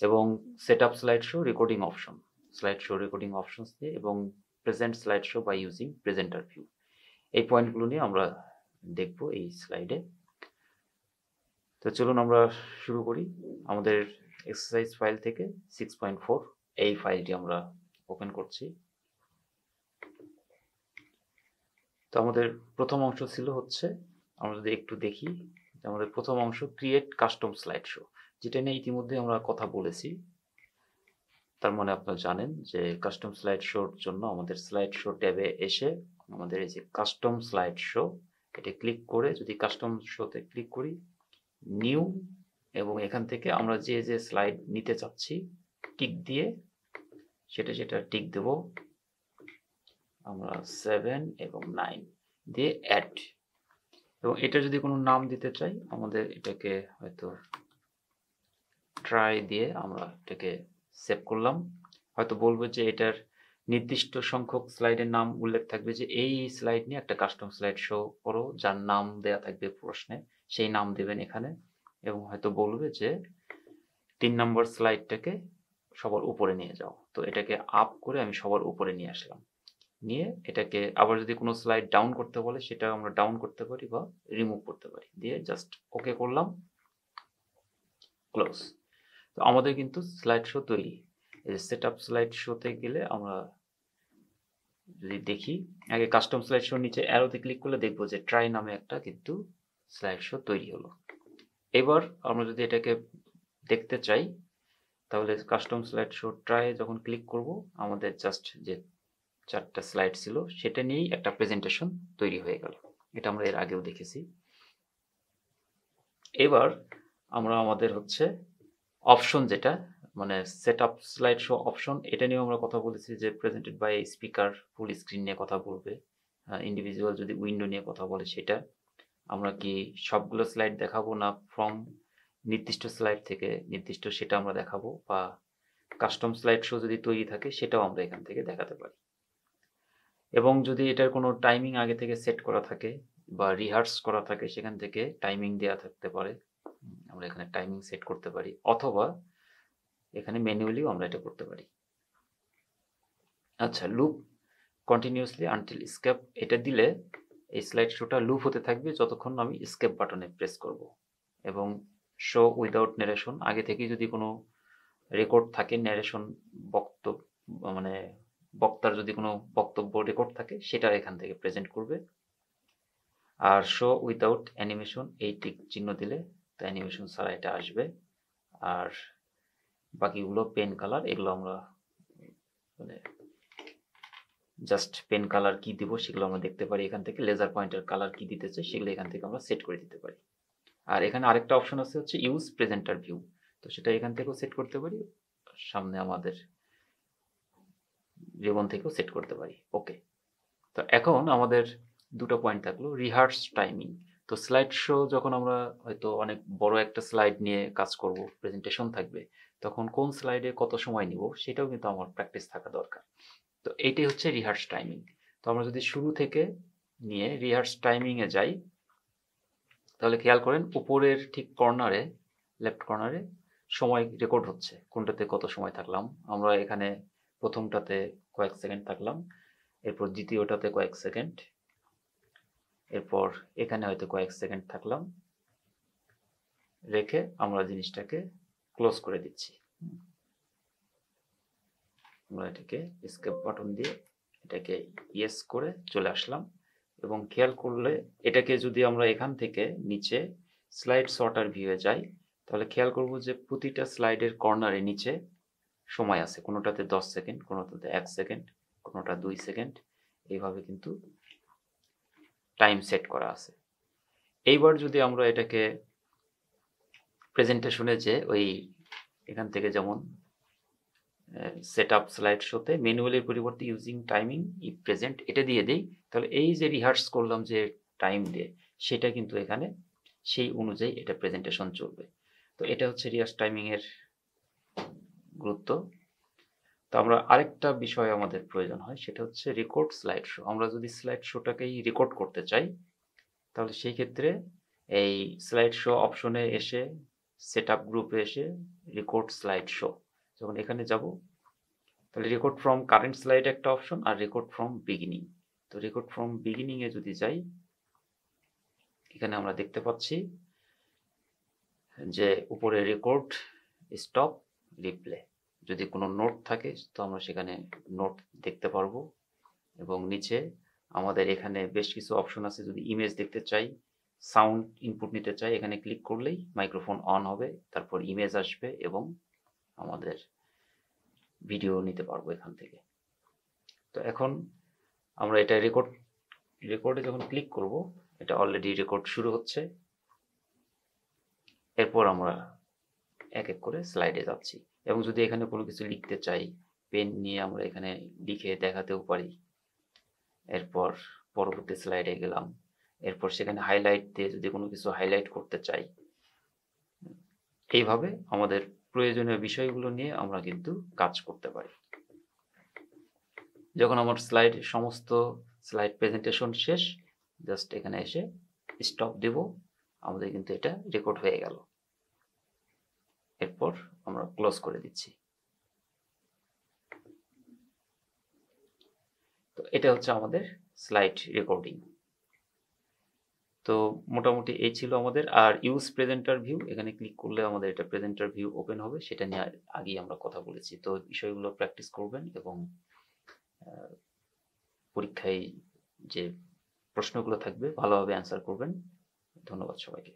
A: এবং set up slide show recording option, slide show recording options দিয়ে, এবং present slide show by using presenter view, এই পয়েন্টগুলো নিয়ে আমরা দেখবো এই স্লাইডে। তো চলুন আমরা শুরু করি। আমাদের এক্সারসাইজ ফাইল থেকে 6.4 এই ফাইলটি আমরা ওপেন করছি। তো আমাদের প্রথম অংশ ছিল হচ্ছে, আমরা যদি একটু দেখি, আমাদের প্রথম অংশ ক্রিয়েট কাস্টম স্লাইড শো, যেটা নিয়ে ইতিমধ্যে আমরা কথা বলেছি। তার মানে আপনারা জানেন যে কাস্টম স্লাইড শোর জন্য আমাদের স্লাইড শো ট্যাবে এসে আমাদের এই যে কাস্টম স্লাইড শো, এটা ক্লিক করে যদি কাস্টম শোতে ক্লিক করি, নিউ, এবং এখান থেকে আমরা যে যে স্লাইড নিতে চাচ্ছি টিক দিয়ে সেটা টিক দেব। আমরা 7 এবং 9 দিয়ে অ্যাড, এবং এটা যদি কোনো নাম দিতে চাই আমাদের এটাকে হয়তো ট্রাই দিয়ে আমরা এটাকে সেভ করলাম। হয়তো বলবো যে এটার নির্দিষ্ট সংখ্যক স্লাইডের নাম উল্লেখ থাকবে, যে এই স্লাইড নিয়ে একটা কাস্টম স্লাইড শো করো, যার নাম দেয়া থাকবে প্রশ্নে, সেই নাম দেবেন এখানে। এবং হয়তো বলবে যে 3 নম্বর স্লাইডটাকে সবার উপরে নিয়ে যাও। তো এটাকে আপ করে আমি সবার উপরে নিয়ে আসলাম। নিয়ে এটাকে আবার যদি কোনো স্লাইড ডাউন করতে বলে সেটা আমরা ডাউন করতে পারি বা রিমুভ করতে পারি, দিয়ে জাস্ট ওকে করলাম, ক্লোজ। তো আমাদের কিন্তু স্লাইড শো তৈরি। এই সেট আপ স্লাইড শোতে গেলে আমরা যদি দেখি, আগে কাস্টম স্লাইড শোর নিচে অ্যারোতে ক্লিক করলে দেখবো যে ট্রাই নামে একটা কিন্তু স্লাইড শো তৈরি হলো। এবার আমরা যদি এটাকে দেখতে চাই, তাহলে কাস্টম স্লাইড শো ট্রাই যখন ক্লিক করব, আমাদের জাস্ট যে 4টা স্লাইড ছিল সেটা নিয়েই একটা প্রেজেন্টেশন তৈরি হয়ে গেল। এটা আমরা এর আগেও দেখেছি। এবার আমরা আমাদের হচ্ছে অপশন, যেটা মানে set up slide show option, এটা নিয়েও আমরা কথা বলেছি যে presented by speaker, full screen নিয়ে কথা বলবে, ইন্ডিভিজুয়াল যদি উইন্ডো নিয়ে কথা বলে সেটা। আমরা কি সবগুলো স্লাইড দেখাবো, না ফ্রম নির্দিষ্ট স্লাইড থেকে নির্দিষ্ট সেটা আমরা দেখাবো, বা কাস্টম স্লাইড শো যদি তৈরি থাকে সেটাও আমরা এখান থেকে দেখাতে পারি। এবং যদি এটার কোনো টাইমিং আগে থেকে সেট করা থাকে বা রিহার্স করা থাকে, সেখান থেকে টাইমিং দেওয়া থাকতে পারে, আমরা এখানে টাইমিং সেট করতে পারি, অথবা এখানে ম্যানুয়ালিও আমরা এটা করতে পারি। আচ্ছা, লুপ কন্টিনিউয়াসলি আনটিল স্কেপ, এটা দিলে এই স্লাইড শোটা লুপ হতে থাকবে যতক্ষণ আমি স্কেপ বাটনে প্রেস করব। এবং শো উইদাউট ন্যারেশন, আগে থেকে যদি কোনো রেকর্ড থাকে, ন্যারেশন বক্তব্য, মানে বক্তার যদি কোনো বক্তব্য রেকর্ড থাকে সেটা এখান থেকে প্রেজেন্ট করবে। আর শো উইদাউট অ্যানিমেশন, এই টিক চিহ্ন দিলে তো অ্যানিমেশন ছাড়া এটা আসবে। আর বাকিগুলো পেন কালার, এগুলো আমরা মানে জাস্ট পেন কালার কি দিব সেগুলো আমরা দেখতে পারি এখান থেকে। লেজার পয়েন্টার কালার কি দিতে চাই সেগুলো এখান থেকে আমরা সেট করে দিতে পারি। আর এখানে আরেকটা অপশন আছে হচ্ছে ইউজ প্রেজেন্টার ভিউ, তো সেটা এখান থেকেও সেট করতে পারি, সামনে আমাদের রিবন থেকেও সেট করতে পারি। ওকে, তো এখন আমাদের দুটো পয়েন্ট থাকলো, রিহার্স টাইমিং। তো স্লাইড শো যখন আমরা হয়তো অনেক বড় একটা স্লাইড নিয়ে কাজ করব, প্রেজেন্টেশন থাকবে, তখন কোন স্লাইডে কত সময় নিব সেটাও কিন্তু আমার প্র্যাকটিস থাকা দরকার। তো এইটাই হচ্ছে রিহার্স টাইমিং। তো আমরা যদি শুরু থেকে নিয়ে রিহার্স টাইমিংয়ে যাই, তাহলে খেয়াল করেন উপরের ঠিক কর্নারে, লেফট কর্নারে সময় রেকর্ড হচ্ছে, কোনটাতে কত সময় থাকলাম। আমরা এখানে প্রথমটাতে কয়েক সেকেন্ড থাকলাম, এরপর দ্বিতীয়টাতে কয়েক সেকেন্ড, এরপর এখানে হয়তো কয়েক সেকেন্ড থাকলাম, রেখে আমরা জিনিসটাকে ক্লোজ করে দিচ্ছি। আমরা এটাকে এসকেপ বাটন দিয়ে এটাকে ইয়েস করে চলে আসলাম। এবং খেয়াল করলে এটাকে যদি আমরা এখান থেকে নিচে স্লাইড সর্টার ভিউয়ে যাই, তাহলে খেয়াল করব যে প্রতিটা স্লাইডের কর্নারে নিচে সময় আছে, কোনোটাতে 10 সেকেন্ড, কোনোটাতে 1 সেকেন্ড, কোনোটা 2 সেকেন্ড, এইভাবে কিন্তু টাইম সেট করা আছে। এইবার যদি আমরা এটাকে প্রেজেন্টেশনে যে ওই এখান থেকে যেমন সেট আপ স্লাইড শোতে ম্যানুয়ালের পরিবর্তে ইউজিং টাইমিং ইফ প্রেজেন্ট এটা দিয়ে দেই, তাহলে এই যে রিহার্স করলাম যে টাইম দিয়ে, সেটা কিন্তু এখানে সেই অনুযায়ী এটা প্রেজেন্টেশন চলবে। তো এটা হচ্ছে রিহার্স টাইমিং এর গুরুত্ব। তো আমরা আরেকটা বিষয় আমাদের প্রয়োজন হয়, সেটা হচ্ছে রেকর্ড স্লাইড শো। আমরা যদি স্লাইড শোটাকেই রেকর্ড করতে চাই, তাহলে সেই ক্ষেত্রে এই স্লাইড শো অপশনে এসে সেট আপ গ্রুপে এসে রেকর্ড স্লাইড শো যখন এখানে যাব, তাহলে রেকর্ড ফ্রম কারেন্ট স্লাইড একটা অপশন আর রেকর্ড ফ্রম বিগিনিং। তো রেকর্ড ফ্রম বিগিনিং এ যদি যাই, এখানে আমরা দেখতে পাচ্ছি যে উপরে রেকর্ড, স্টপ, রিপ্লে। যদি কোনো নোট থাকে তো আমরা সেখানে নোট দেখতে পারবো। এবং নিচে আমাদের এখানে বেশ কিছু অপশন আছে, যদি ইমেজ দেখতে চাই, সাউন্ড ইনপুট নিতে চাই, এখানে ক্লিক করলেই মাইক্রোফোন অন হবে, তারপর ইমেজ আসবে এবং আমাদের ভিডিও নিতে পারবো এখান থেকে। তো এখন আমরা এটা রেকর্ডে যখন ক্লিক করব, এটা অলরেডি রেকর্ড শুরু হচ্ছে। এরপর আমরা এক এক করে স্লাইডে যাচ্ছি, এবং যদি এখানে কোনো কিছু লিখতে চাই, পেন নিয়ে আমরা এখানে লিখে দেখাতেও পারি। এরপর পরবর্তী স্লাইডে গেলাম, এরপর সেখানে হাইলাইট দিয়ে যদি কোনো কিছু হাইলাইট করতে চাই, এইভাবে আমাদের প্রয়োজনীয় বিষয়গুলো নিয়ে আমরা কিন্তু কাজ করতে পারি। যখন আমার সমস্ত স্লাইড প্রেজেন্টেশন শেষ, জাস্ট এখানে এসে স্টপ দেব, আমাদের কিন্তু এটা রেকর্ড হয়ে গেল। এরপর আমরা ক্লোজ করে দিচ্ছি। তো এটা হচ্ছে আমাদের স্লাইড রেকর্ডিং। তো মোটামুটি এই ছিল আমাদের। আর ইউজ প্রেজেন্টার ভিউ, এখানে ক্লিক করলে আমাদের এটা প্রেজেন্টার ভিউ ওপেন হবে, সেটা নিয়ে আগেই আমরা কথা বলেছি। তো বিষয়গুলো প্র্যাকটিস করবেন এবং পরীক্ষায় যে প্রশ্নগুলো থাকবে ভালোভাবে অ্যান্সার করবেন। ধন্যবাদ সবাইকে।